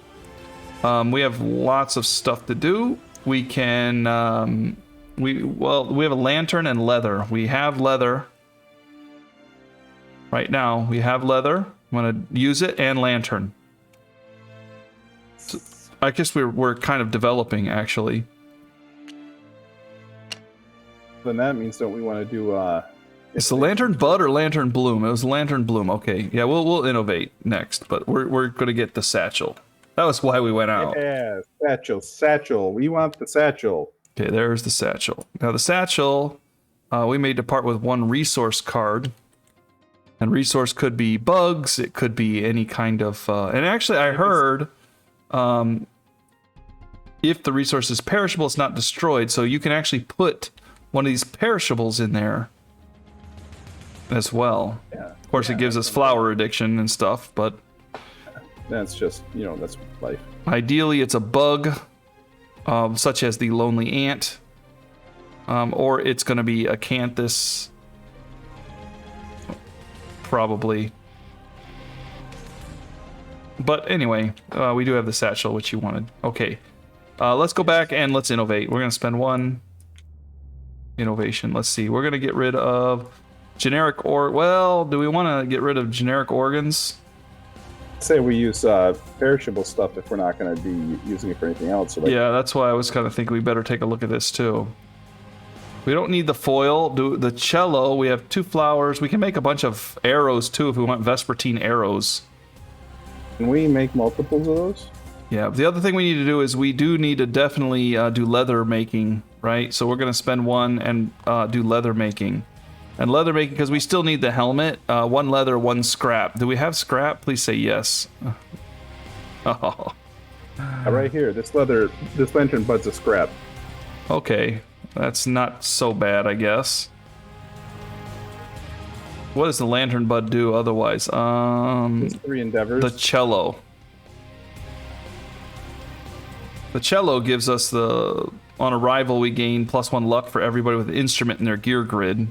We have lots of stuff to do. We can. We have a lantern and leather. We have leather. Right now, we have leather. I'm going to use it and lantern. So I guess we're kind of developing, actually. Then that means don't we want to do... It's the lantern bud or lantern bloom? It was lantern bloom. Okay, yeah, we'll innovate next, but we're going to get the satchel. That was why we went out. Yeah, satchel. We want the satchel. Okay, there's the satchel. Now the satchel, we may depart with 1 resource card. And resource could be bugs, it could be any kind of... and actually, I heard if the resource is perishable, it's not destroyed. So you can actually put one of these perishables in there as well. Yeah. Of course, it gives us flower addiction and stuff, but That's just, that's life. Ideally, it's a bug, such as the lonely ant, or it's going to be a acanthus, probably. But anyway, we do have the satchel, which you wanted. Okay, let's go back and let's innovate. We're going to spend 1 innovation. Let's see. We're going to get rid of generic well, do we want to get rid of generic organs? Say we use perishable stuff if we're not going to be using it for anything else. So Yeah, that's why I was kind of thinking we better take a look at this too. We don't need the foil. Do the cello. We have 2 flowers. We can make a bunch of arrows too if we want Vespertine arrows. Can we make multiples of those? Yeah. The other thing we need to do is we do need to definitely do leather making, right? So we're going to spend 1 and do leather making. And leather making, because we still need the helmet. 1 leather, 1 scrap. Do we have scrap? Please say yes. Oh. Right here, this lantern bud's a scrap. Okay, that's not so bad, I guess. What does the lantern bud do otherwise? It's 3 endeavors. The cello. The cello gives us on arrival we gain +1 luck for everybody with an instrument in their gear grid,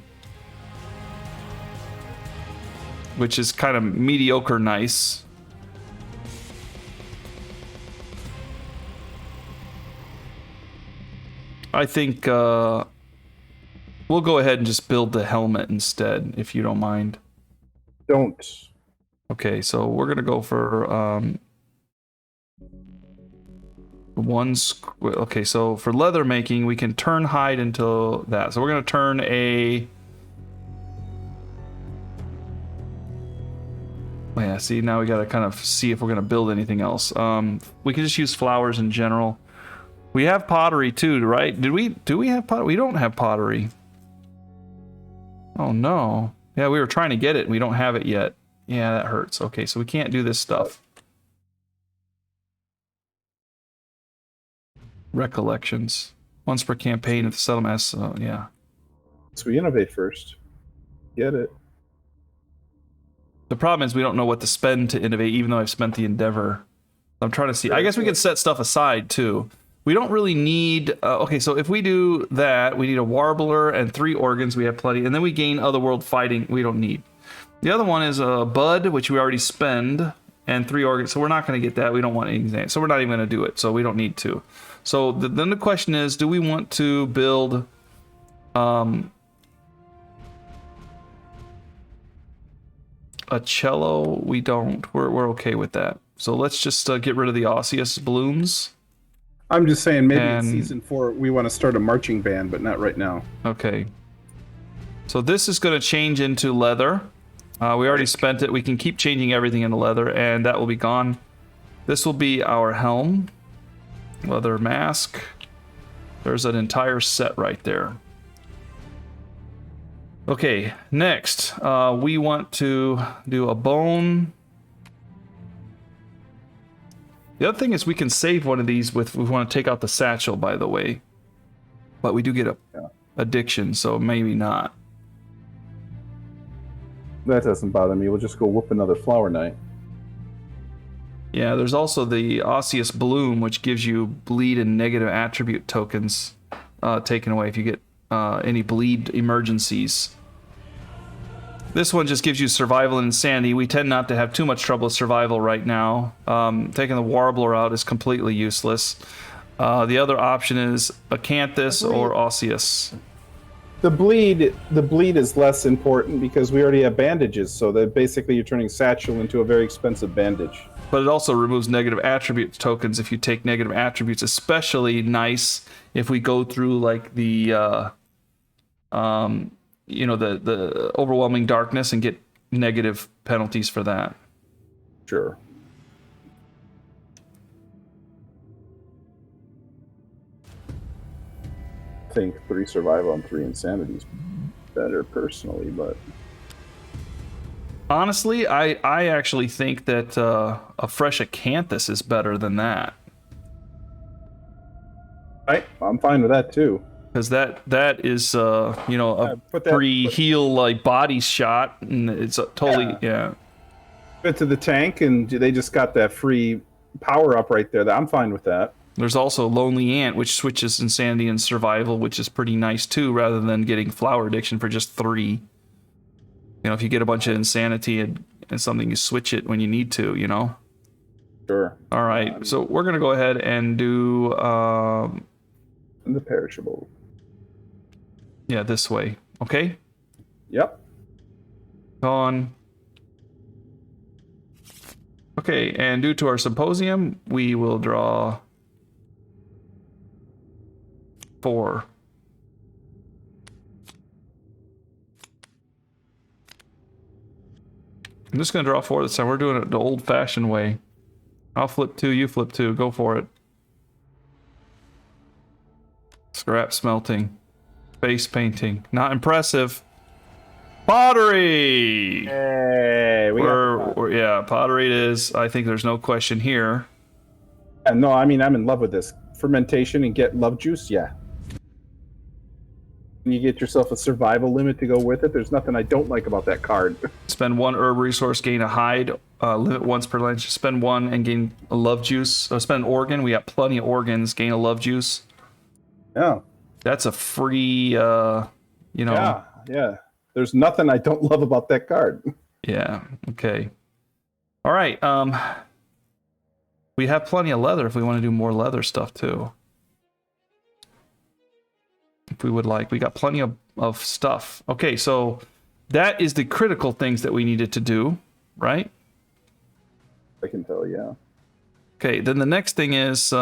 which is kind of mediocre nice. I think we'll go ahead and just build the helmet instead, if you don't mind. Don't. Okay, so we're gonna go for okay, so for leather making, we can turn hide into that. So we're gonna turn a. Oh yeah, see, now we gotta kind of see if we're gonna build anything else. We can just use flowers in general. We have pottery too, right? Do we have pottery? We don't have pottery. Oh no. Yeah, we were trying to get it and we don't have it yet. Yeah, that hurts. Okay, so we can't do this stuff. Recollections. Once per campaign at the settlement. So yeah. So we innovate first. Get it. The problem is we don't know what to spend to innovate, even though I've spent the endeavor. I'm trying to see. I guess we could set stuff aside too. We don't really need. Okay, so if we do that, we need a warbler and 3 organs. We have plenty, and then we gain otherworld fighting. We don't need. The other one is a bud, which we already spend, and 3 organs. So we're not going to get that. We don't want anything. So we're not even going to do it. So we don't need to. So then the question is, do we want to build? A cello? We don't. We're okay with that. So let's just get rid of the osseous blooms. I'm just saying, maybe in season 4 we want to start a marching band, but not right now. Okay. So this is going to change into leather. We already spent it. We can keep changing everything into leather, and that will be gone. This will be our helm. Leather mask. There's an entire set right there. Okay, next, we want to do a bone. The other thing is we can save one of these if we want to take out the satchel, by the way. But we do get a addiction, so maybe not. That doesn't bother me. We'll just go whoop another flower knight. Yeah, there's also the osseous bloom, which gives you bleed and negative attribute tokens taken away if you get any bleed emergencies. This one just gives you survival and insanity. We tend not to have too much trouble with survival right now. Taking the warbler out is completely useless. The other option is acanthus or osseous. The bleed is less important because we already have bandages, so that basically you're turning satchel into a very expensive bandage. But it also removes negative attribute tokens if you take negative attributes, especially nice if we go through like the the overwhelming darkness and get negative penalties for that. Sure. I think 3 survival and 3 insanity is better personally, but honestly, I actually think that a fresh acanthus is better than that. I'm fine with that too. Because that is a free heal like body shot, and it's totally yeah. Fit to the tank, and they just got that free power up right there. I'm fine with that. There's also Lonely Ant, which switches insanity and survival, which is pretty nice too, rather than getting flower addiction for just 3. You know, if you get a bunch of insanity and something, you switch it when you need to, you know? Sure. All right, so we're going to go ahead and do... the perishable. Yeah, this way. Okay? Yep. On. Okay, and due to our symposium, we will draw 4. I'm just going to draw 4 this time. We're doing it the old-fashioned way. I'll flip 2, you flip 2. Go for it. Scrap smelting. Face painting. Not impressive. Pottery! Hey, yeah, pottery it is. I think there's no question here. No, I mean, I'm in love with this. Fermentation and get love juice, yeah. You get yourself a survival limit to go with it. There's nothing I don't like about that card. Spend 1 herb resource, gain a hide. Limit once per lunch. Spend 1 and gain a love juice. Spend an organ. We got plenty of organs. Gain a love juice. Yeah. That's a free, you know. Yeah. There's nothing I don't love about that card. Yeah. Okay. All right. We have plenty of leather if we want to do more leather stuff too. If we would like, we got plenty of stuff. Okay, so that is the critical things that we needed to do, right? I can tell, yeah. Okay, then the next thing is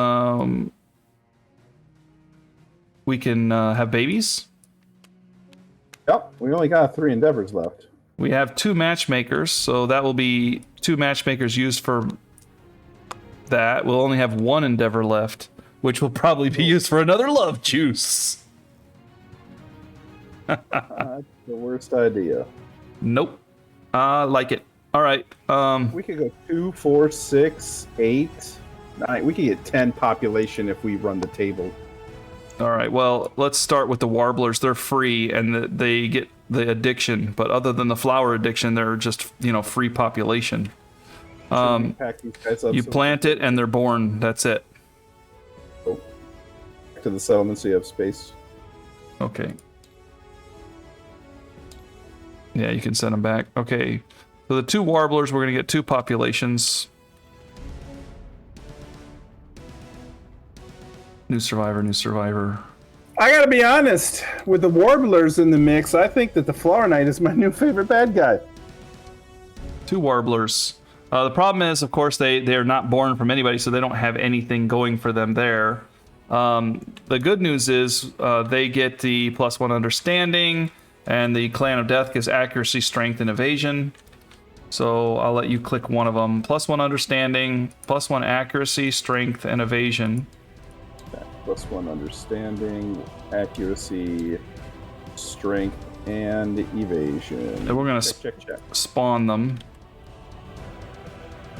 we can have babies. Yep, we only got 3 endeavors left. We have 2 matchmakers, so that will be 2 matchmakers used for that. We'll only have 1 endeavor left, which will probably be used for another love juice. That's the worst idea. Nope. Like it. All right. We could go 2, 4, 6, 8, 9. We could get 10 population if we run the table. All right. Well, let's start with the warblers. They're free and they get the addiction, but other than the flower addiction, they're just, you know, free population. Pack these guys up You plant it and they're born. That's it. Back to the settlement so you have space. Okay. Yeah, you can send them back. Okay. So the 2 warblers, we're going to get 2 populations. New survivor, new survivor. I gotta be honest, with the warblers in the mix, I think that the Flower Knight is my new favorite bad guy. 2 warblers. The problem is, of course, they're not born from anybody, so they don't have anything going for them there. The good news is they get the +1 understanding, and the Clan of Death gives accuracy, strength, and evasion. So I'll let you click one of them. +1 understanding, +1 accuracy, strength, and evasion. +1 understanding, accuracy, strength, and evasion. And we're going to check. spawn them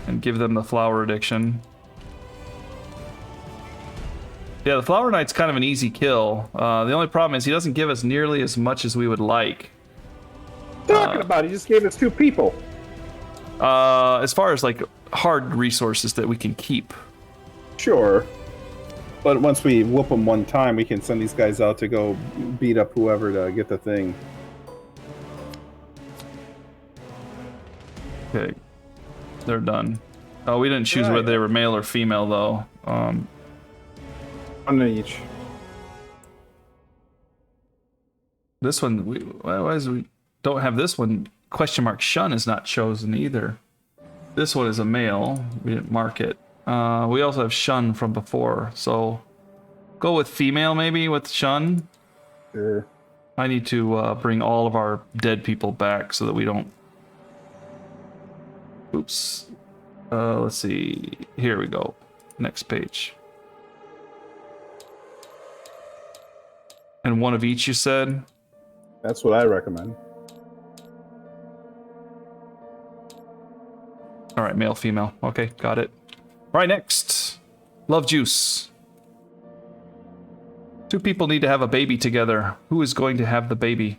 and give them the flower addiction. Yeah, the Flower Knight's kind of an easy kill. The only problem is he doesn't give us nearly as much as we would like. Talking about, he just gave us 2 people. As far as like hard resources that we can keep. Sure. But once we whoop them one time, we can send these guys out to go beat up whoever to get the thing. Okay. They're done. Oh, we didn't choose whether they were male or female, though. One each. This one, why is we don't have this one? Question mark Shun is not chosen either. This one is a male. We didn't mark it. We also have Shun from before, so go with female maybe with Shun. Sure. I need to bring all of our dead people back so that we don't. Oops. Let's see. Here we go. Next page. And one of each, you said? That's what I recommend. All right, male, female. Okay, got it. All right, next. Love juice. 2 people need to have a baby together. Who is going to have the baby?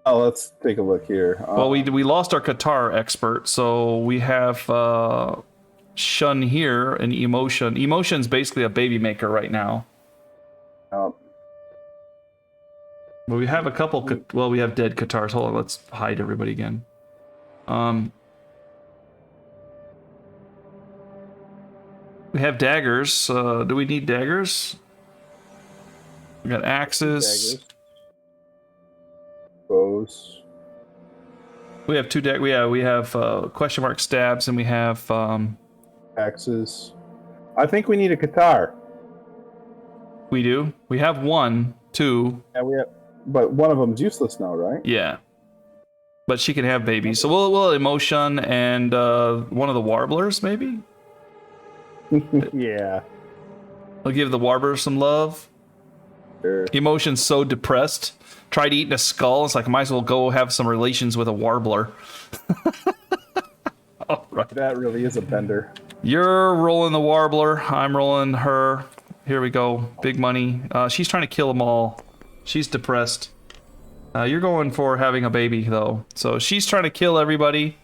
Oh, let's take a look here. Well, we lost our Qatar expert, so we have Shun here and Emotion. Emotion's basically a baby maker right now. um, But we have a couple. Well, we have dead Qatars. Hold on, let's hide everybody again. We have daggers. Do we need daggers? We got axes. daggers. Bows. We have 2 daggers. We have question mark stabs, and we have Axes. I think we need a Qatar. we do. We have 1, 2. Yeah, we have, but one of them's useless now, right? Yeah. But she can have babies. So we'll Emotion and one of the warblers, maybe? Yeah. I'll give the warbler some love. Sure. Emotion's so depressed. Tried eating a skull. It's like, I might as well go have some relations with a warbler. All right. That really is a bender. You're rolling the warbler. I'm rolling her. Here we go. Big money. She's trying to kill them all. She's depressed. You're going for having a baby, though. So she's trying to kill everybody.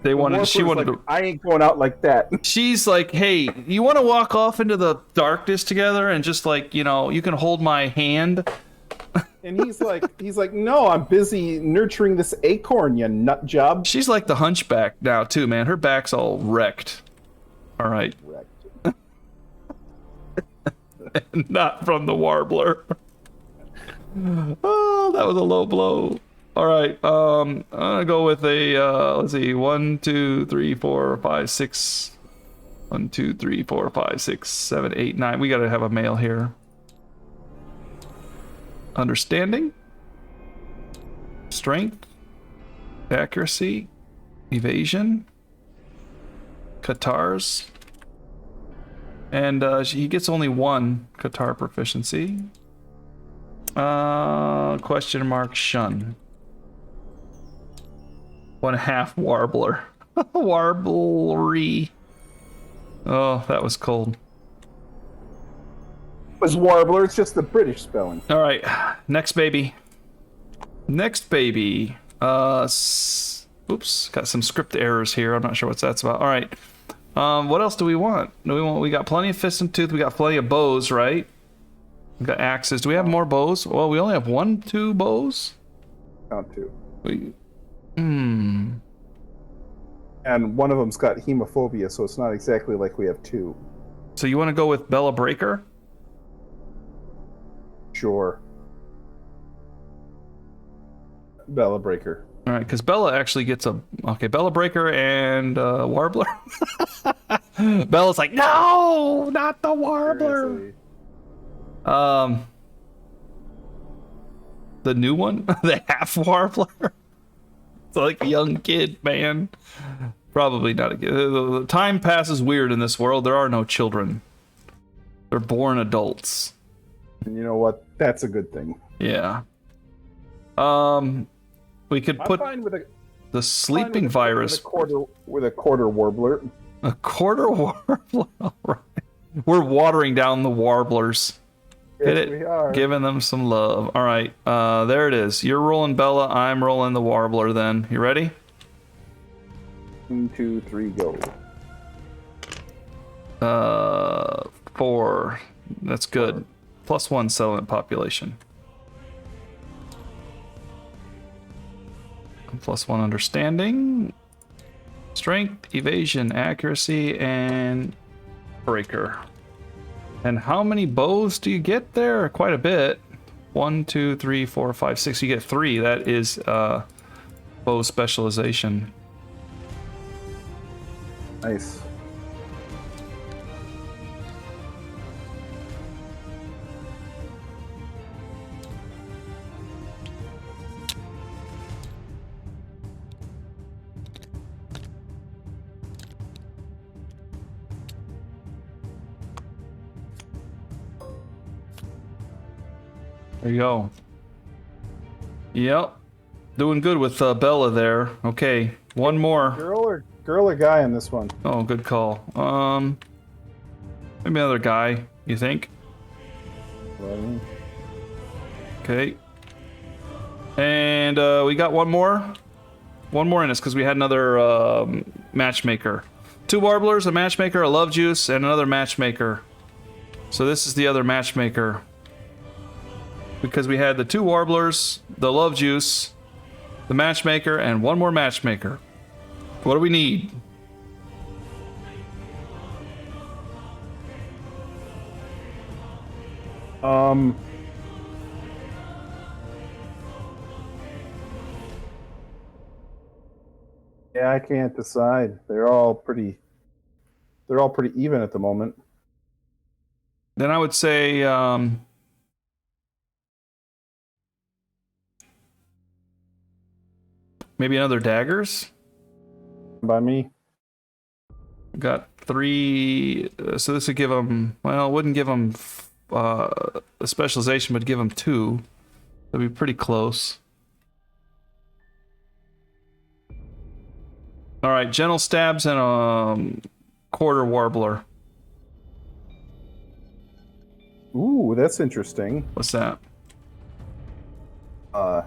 They wanted. She wanted like, to. I ain't going out like that. She's like, hey, you want to walk off into the darkness together and just like, you know, you can hold my hand. And he's like, no, I'm busy nurturing this acorn, you nut job. She's like the hunchback now too, man. Her back's all wrecked. All right. Not from the warbler. Oh, that was a low blow. All right. I'm gonna go with a let's see, 1, 2, 3, 4, 5, 6. 1, 2, 3, 4, 5, 6, 7, 8, 9. We gotta have a male here. Understanding, strength, accuracy, evasion, Qatars, and he gets only 1 Qatar proficiency. Question mark Shun. 1/2 warbler. Warblery. Oh, that was cold. It was warbler, it's just the British spelling. All right, next baby. Next baby. Oops, got some script errors here. I'm not sure what that's about. All right. What else do we want? We got plenty of fist and tooth. We got plenty of bows, right? We got axes. Do we have more bows? Well, we only have 1, 2 bows. Count 2. And And one of them's got hemophobia, so it's not exactly like we have 2. So you want to go with Bella Breaker? Sure. Bella Breaker. All right, because Bella actually gets a... Okay, Bella Breaker and Warbler. Bella's like, no, not the Warbler. Seriously. The new one? The half Warbler? It's like a young kid, man. Probably not a kid. The time passes weird in this world. There are no children. They're born adults. And you know what? That's a good thing. Yeah. We could put I'm fine with the sleeping virus. With a quarter warbler. A quarter warbler? All right. We're watering down the warblers. Get Yes, it? we are. Giving them some love. All right. There it is. You're rolling Bella. I'm rolling the warbler then. You ready? 1, 2, 3, go. 4. That's good. +1 settlement population. +1 understanding. Strength, evasion, accuracy, and breaker. And how many bows do you get there? Quite a bit. 1, 2, 3, 4, 5, 6. You get 3. That is bow specialization. Nice. There you go. Yep. Doing good with Bella there. Okay. One more. Girl or guy in this one? Oh, good call. Maybe another guy, you think? Well, Okay. And we got one more. One more in us because we had another matchmaker. 2 warblers, a matchmaker, a love juice, and another matchmaker. So this is the other matchmaker. Because we had the 2 warblers, the love juice, the matchmaker, and one more matchmaker. What do we need? Yeah, I can't decide. They're all pretty even at the moment. Then I would say maybe another daggers. By me. Got 3, so this would give them, well, it wouldn't give them a specialization, but give them 2. That'd be pretty close. All right, gentle stabs and a quarter warbler. Ooh, that's interesting. What's that? Is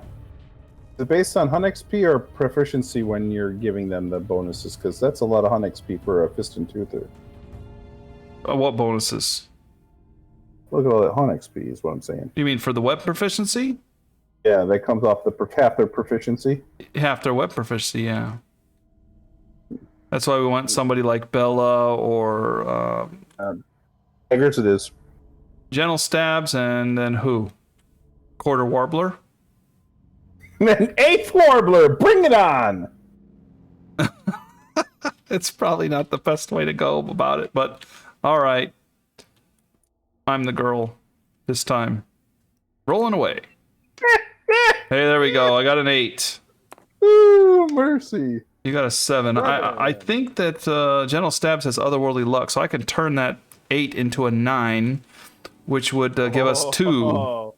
it based on hunt XP or proficiency when you're giving them the bonuses? Because that's a lot of hunt XP for a fist and toother. What bonuses? Look at all that hunt XP is what I'm saying. You mean for the weapon proficiency? Yeah, that comes off the half their proficiency. Half their weapon proficiency, yeah. That's why we want somebody like Bella or Daggers it is. gentle stabs, and then who? Quarter warbler. And then 8th warbler, bring it on! It's probably not the best way to go about it, but all right. I'm the girl this time. Rolling away. Hey, there we go. I got an 8. Ooh, mercy. You got a 7. I think that gentle stabs has otherworldly luck, so I can turn that 8 into a 9, which would give us 2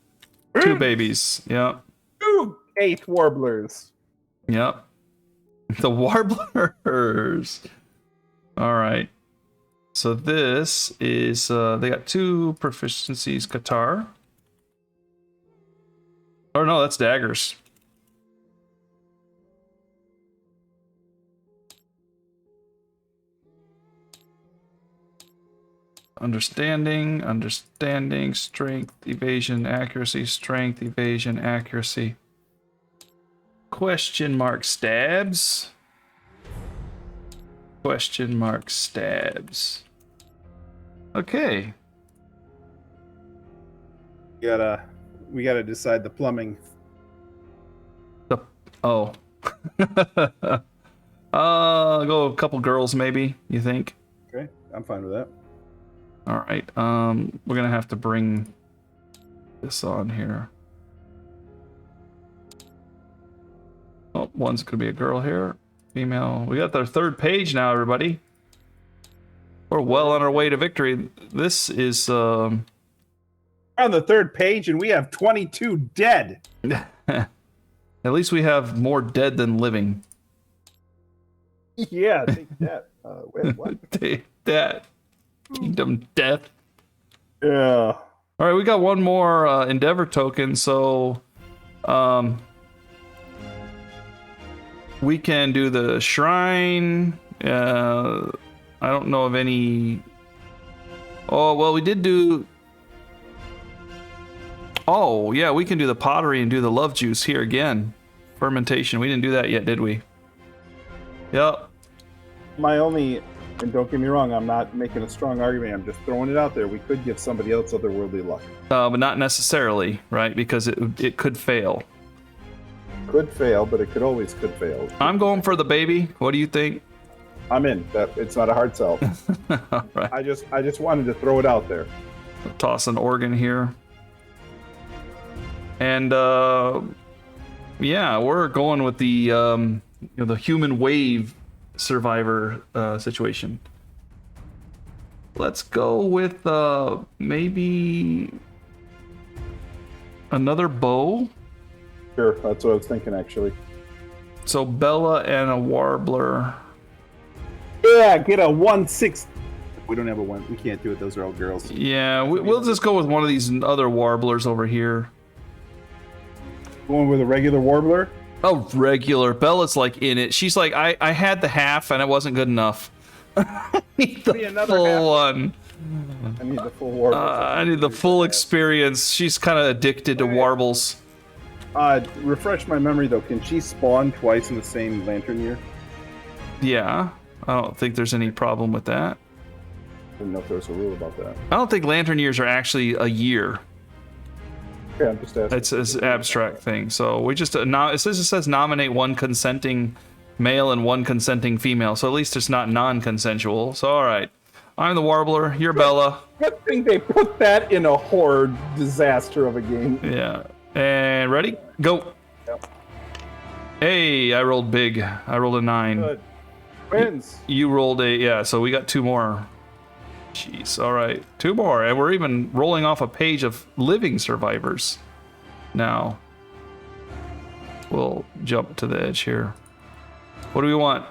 babies. Yep. 2 8th warblers. Yep. The warblers. All right. So this is they got 2 proficiencies. Qatar. Oh no, that's daggers. Understanding, strength, evasion, accuracy, strength, evasion, accuracy. Question mark stabs. Question mark stabs. Okay. We gotta decide the plumbing. Oh. Go a couple girls maybe, you think? Okay, I'm fine with that. All right. We're gonna have to bring this on here. Oh, one's gonna be a girl here. Female. We got their 3rd page now, everybody. We're well on our way to victory. This is On the 3rd page, and we have 22 dead. at least we have more dead than living. Yeah, take that. Wait, what? Take that. Kingdom death. Yeah. All right, we got one more endeavor token, so we can do the shrine. I don't know of any. Oh well, we did do. Oh yeah, we can do the pottery and do the love juice here again. Fermentation. We didn't do that yet, did we? Yep. My only, and don't get me wrong, I'm not making a strong argument. I'm just throwing it out there. We could give somebody else otherworldly luck. But not necessarily, right? Because it could fail. Could fail, but it could fail. I'm going for the baby. What do you think? I'm in. It's not a hard sell. All right. I just wanted to throw it out there. Toss an organ here. And yeah, we're going with the the human wave survivor situation. Let's go with maybe another bow. Sure, that's what I was thinking actually. So Bella and a warbler. Yeah, get a 1/6. We don't have a 1. We can't do it. Those are all girls. Yeah, we'll just go with one of these other warblers over here. Going with a regular warbler? Oh, regular. Bella's like in it. She's like, I had the half and it wasn't good enough. I need the full one. I need the full warbler. I need the full experience. She's kind of addicted to warbles. Refresh my memory though. Can she spawn twice in the same lantern year? Yeah, I don't think there's any problem with that. I didn't know if there was a rule about that. I don't think lantern years are actually a year. Yeah, I'm just asking. It's an abstract thing. So we just it says nominate one consenting male and one consenting female. So at least it's not non-consensual. So all right, I'm the warbler. You're Bella. Good thing they put that in a horror disaster of a game. Yeah. And ready? Go. Yep. Hey, I rolled big. I rolled a 9. Good. Wins. You rolled a, yeah, so we got 2 more. Jeez, all right. 2 more. And we're even rolling off a page of living survivors now. We'll jump to the edge here. What do we want?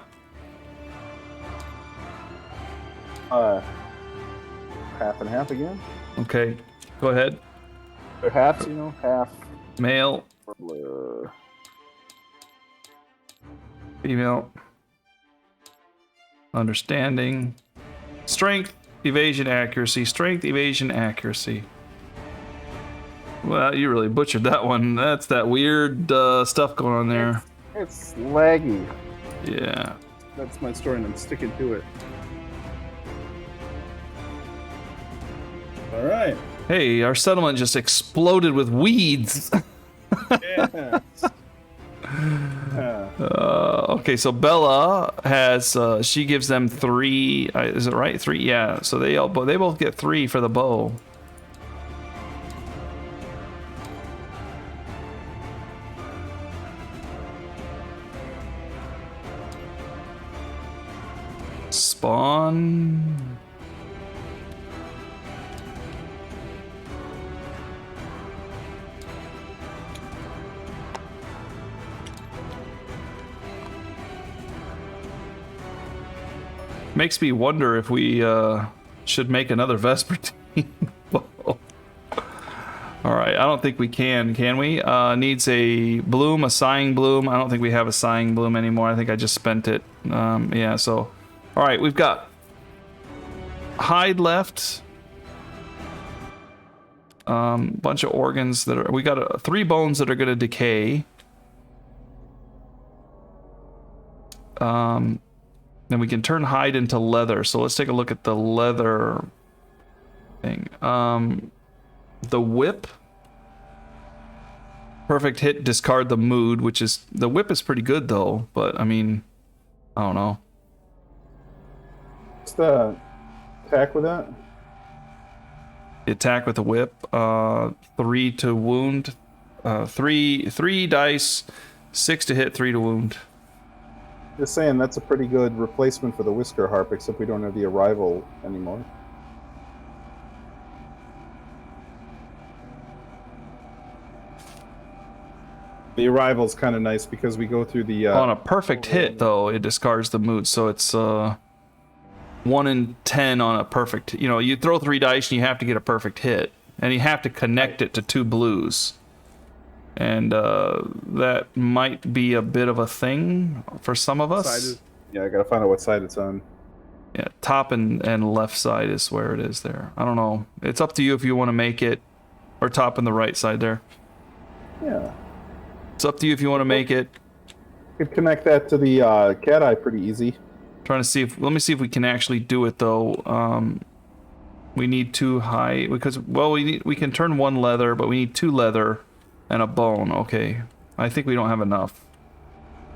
Half and half again. Okay, go ahead. They're halves, you know, half. Male, Warbler. female, understanding, strength, evasion, accuracy, strength, evasion, accuracy. Well, you really butchered that one. That's that weird stuff going on there. It's laggy. Yeah. That's my story, and I'm sticking to it. All right. Hey, our settlement just exploded with weeds. Yes. Okay, so Bella has she gives them 3. Is it right? 3. Yeah. So they both get 3 for the bow. Spawn. Makes me wonder if we should make another Vespertine bow. All right, I don't think we can we? Needs a bloom, a sighing bloom. I don't think we have a sighing bloom anymore. I think I just spent it. Yeah, so. All right, we've got hide left. Bunch of organs that are. We got 3 bones that are going to decay. Then we can turn hide into leather. So let's take a look at the leather thing. The whip. Perfect hit, discard the mood, which is... The whip is pretty good, though. But, I mean... I don't know. What's the attack with that? The attack with the whip. 3 to wound. 3 dice. 6 to hit, 3 to wound. Just saying, that's a pretty good replacement for the Whisker Harp, except we don't have the Arrival anymore. The Arrival's kind of nice because we go through the... On a perfect hit, though, it discards the mood, so it's 1 in 10 on a perfect... You know, you throw 3 dice and you have to get a perfect hit. And you have to connect it to 2 blues. And that might be a bit of a thing for some of us. Yeah, I gotta find out what side it's on. Yeah, top and left side is where it is there. I don't know. It's up to you if you want to make it, or top and the right side there. Yeah. It's up to you if you want to make it. Could connect that to the cat eye pretty easy. Trying to see if, let me see if we can actually do it though. We need 2 high, because, well, we can turn 1 leather, but we need 2 leather. And a bone, okay. I think we don't have enough.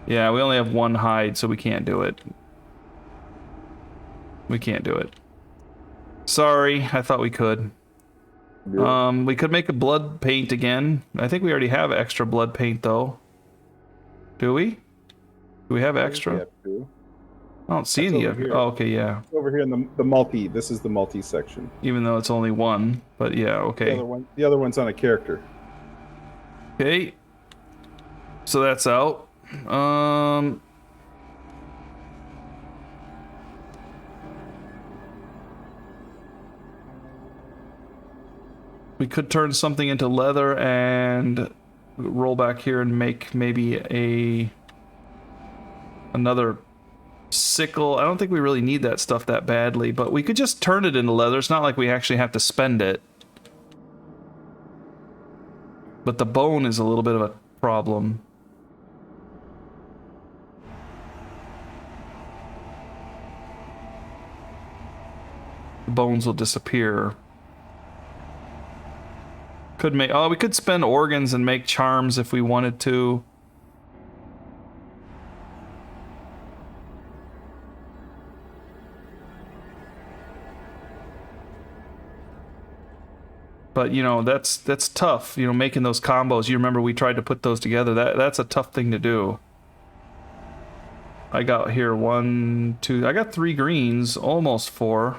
Yeah, we only have 1 hide, so we can't do it. We can't do it. Sorry, I thought we could. Yeah. We could make a blood paint again. I think we already have extra blood paint, though. Do we? Do we have extra? I don't see any of it. Oh, okay, yeah. Over here in the multi. This is the multi section. Even though it's only 1, but yeah, okay. The other one's on a character. Okay. So that's out. We could turn something into leather and roll back here and make maybe another sickle. I don't think we really need that stuff that badly, but we could just turn it into leather. It's not like we actually have to spend it. But the bone is a little bit of a problem. The bones will disappear. Could make, oh, we could spend organs and make charms if we wanted to. But you know, that's tough, you know, making those combos. You remember we tried to put those together. That's a tough thing to do. I got here 1, 2, I got 3 greens, almost 4.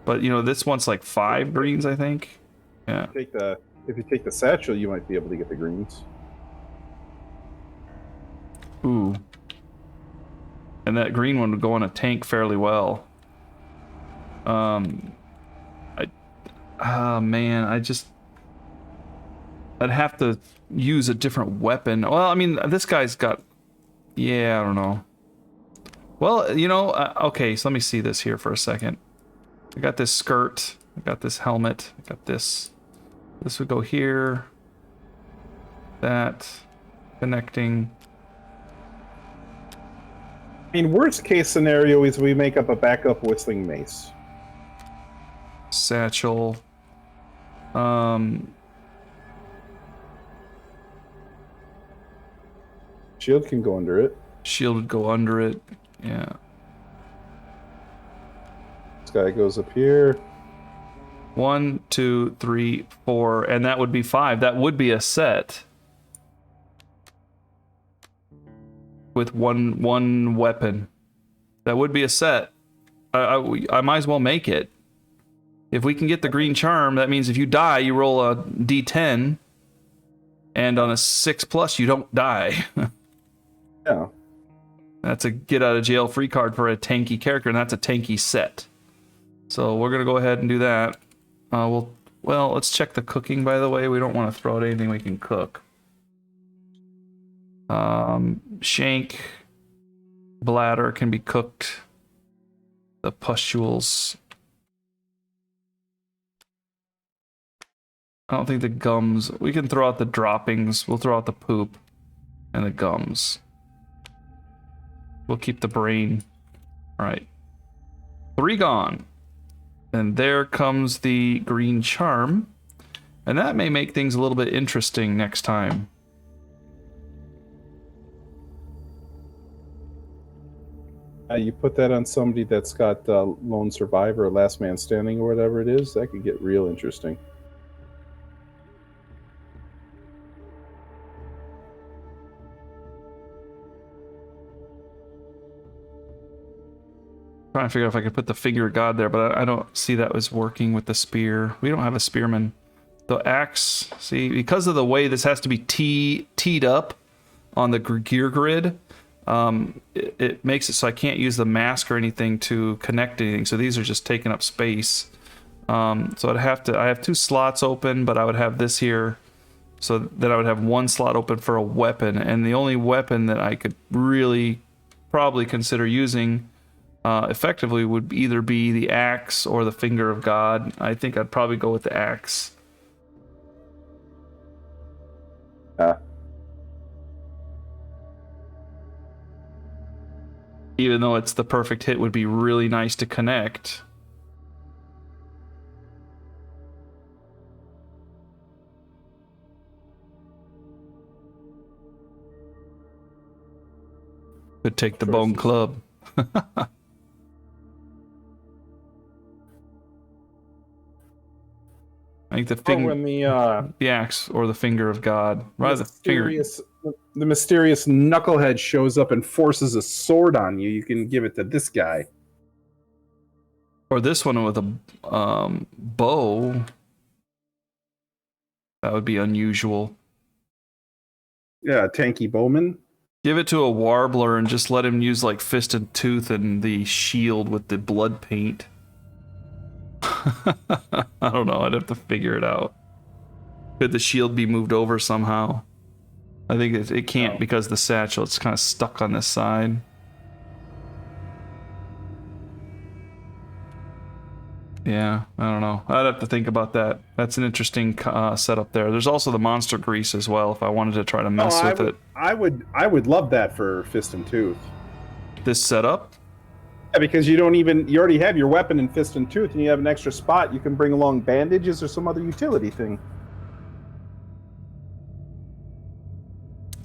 But you know, this one's like 5 greens, I think. Yeah. If you take the satchel, you might be able to get the greens. Ooh. And that green one would go in a tank fairly well. Man, I'd have to use a different weapon. Well, I mean, this guy's got, yeah, I don't know. Well, you know, okay, so let me see this here for a second. I got this skirt, I got this helmet, I got this. This would go here. That, connecting. I mean, worst case scenario is we make up a backup whistling mace. Satchel. Shield can go under it. Shield would go under it. Yeah. This guy goes up here. 1, 2, 3, 4, and that would be 5. That would be a set with one weapon. That would be a set. I might as well make it. If we can get the green charm, that means if you die, you roll a D10, and on a 6+, you don't die. Yeah. That's a get out of jail free card for a tanky character, and that's a tanky set. So we're gonna go ahead and do that. Well, let's check the cooking, by the way. We don't want to throw out anything we can cook. Shank, bladder can be cooked. The pustules. I don't think the gums. We can throw out the droppings. We'll throw out the poop and the gums. We'll keep the brain. All right. 3 gone. And there comes the green charm. And that may make things a little bit interesting next time. You put that on somebody that's got lone survivor or last man standing or whatever it is, that could get real interesting. Trying to figure out if I could put the finger of God there, but I don't see that was working with the spear. We don't have a spearman. The axe, see, because of the way this has to be teed up on the gear grid, it makes it so I can't use the mask or anything to connect anything. So these are just taking up space. So I have 2 slots open, but I would have this here. So then I would have 1 slot open for a weapon. And the only weapon that I could really probably consider using effectively would either be the axe or the finger of God. I think I'd probably go with the axe. Even though it's the perfect hit, would be really nice to connect. Could take the bone club. I think the finger, the axe or the finger of God. Rather the mysterious knucklehead shows up and forces a sword on you. You can give it to this guy, or this one with a bow. That would be unusual. Yeah, tanky bowman. Give it to a warbler and just let him use like fist and tooth and the shield with the blood paint. I don't know. I'd have to figure it out. Could the shield be moved over somehow? I think it can't No. because the satchel, it's kind of stuck on this side. Yeah, I don't know. I'd have to think about that. That's an interesting setup there. There's also the monster grease as well if I wanted to try to mess with it. I would love that for Fist and Tooth. This setup? Yeah, because you already have your weapon in Fist and Tooth, and you have an extra spot. You can bring along bandages or some other utility thing.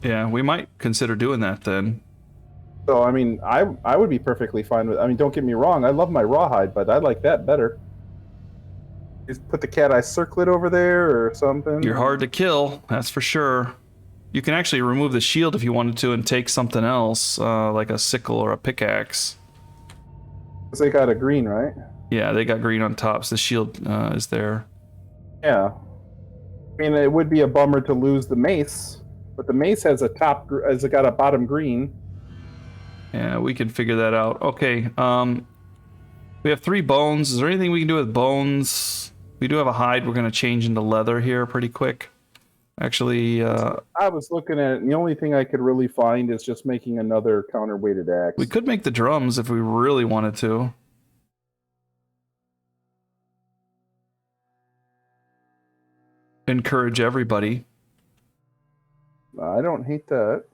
Yeah, we might consider doing that then. So, I mean, I would be perfectly fine with. I mean, don't get me wrong. I love my rawhide, but I like that better. Just put the cat eye circlet over there or something. You're hard to kill, that's for sure. You can actually remove the shield if you wanted to and take something else, like a sickle or a pickaxe. Because they got a green, right? Yeah, they got green on top, so the shield is there. Yeah. I mean, it would be a bummer to lose the mace, but the mace has got a bottom green. Yeah, we can figure that out. Okay, we have 3 bones. Is there anything we can do with bones? We do have a hide we're going to change into leather here pretty quick. Actually, I was looking at it, and the only thing I could really find is just making another counterweighted axe. we could make the drums if we really wanted to. Encourage everybody. I don't hate that.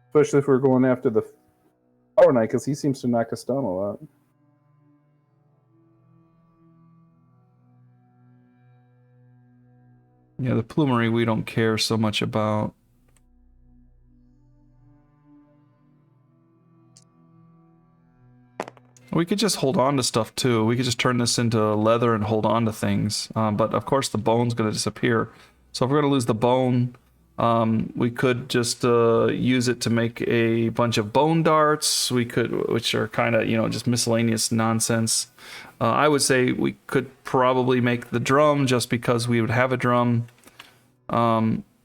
Especially if we're going after the Power Knight, because he seems to knock us down a lot. Yeah, the plumery we don't care so much about. We could just hold on to stuff too. We could just turn this into leather and hold on to things. But of course the bone's going to disappear. So if we're going to lose the bone, we could just use it to make a bunch of bone darts. We could, which are kind of, just miscellaneous nonsense. I would say we could probably make the drum just because we would have a drum.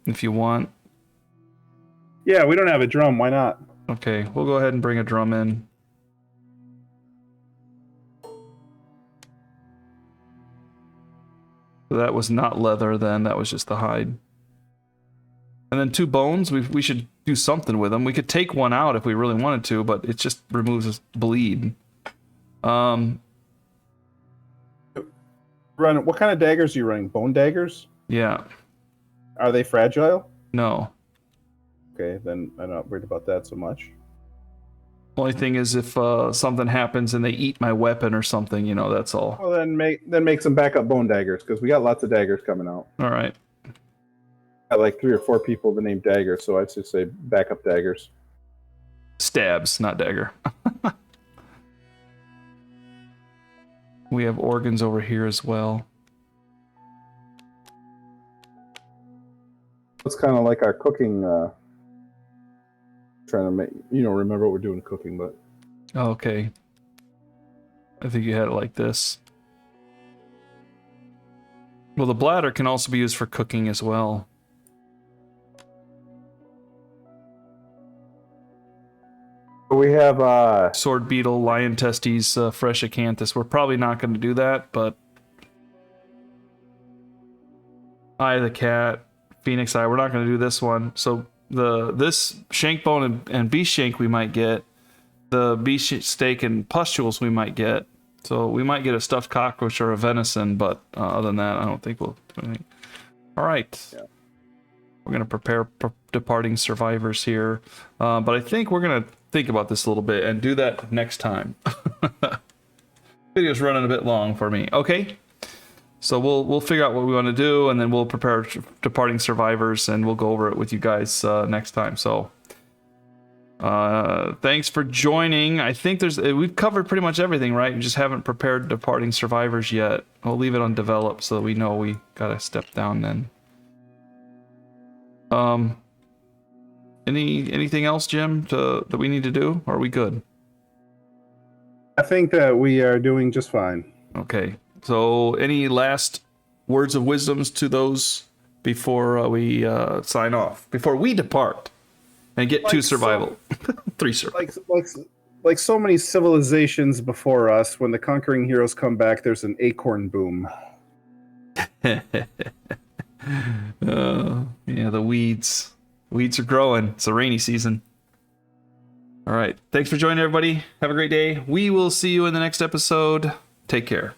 If you want. Yeah, we don't have a drum. Why not? Okay, we'll go ahead and bring a drum in. So that was not leather then, that was just the hide. And then 2 bones, we should do something with them. We could take one out if we really wanted to, but it just removes bleed. What kind of daggers are you running? Bone daggers? Yeah. Are they fragile? No. Okay, then I'm not worried about that so much. Only thing is if something happens and they eat my weapon or something, that's all. Well, then make some backup bone daggers, because we got lots of daggers coming out. All right. I like 3 or 4 people that name dagger, so I'd just say backup daggers. Stabs, not dagger. We have organs over here as well. It's kind of like our cooking. Trying to make remember what we're doing cooking, but Okay. I think you had it like this. Well, the bladder can also be used for cooking as well. we have Sword beetle, lion testes, fresh acanthus. We're probably not going to do that, but eye of the cat, phoenix eye. We're not going to do this one. So this shank bone and beast shank we might get. The beast steak and pustules we might get. So we might get a stuffed cockroach or a venison, but other than that, I don't think we'll do anything. All right. Yeah. We're going to prepare departing survivors here. But I think we're going to think about this a little bit and do that next time. Video's running a bit long for me. Okay. So we'll figure out what we want to do, and then we'll prepare departing survivors, and we'll go over it with you guys next time. So thanks for joining. I think we've covered pretty much everything, right? We just haven't prepared departing survivors yet. We'll leave it undeveloped so that we know we gotta step down then. Anything else, Jim, that we need to do? Or are we good? I think that we are doing just fine. Okay. So, any last words of wisdoms to those before we sign off? Before we depart and get to survival, 3 survival. Like so many civilizations before us, when the conquering heroes come back, there's an acorn boom. Yeah, the weeds. Weeds are growing. It's a rainy season. All right. Thanks for joining, everybody. Have a great day. We will see you in the next episode. Take care.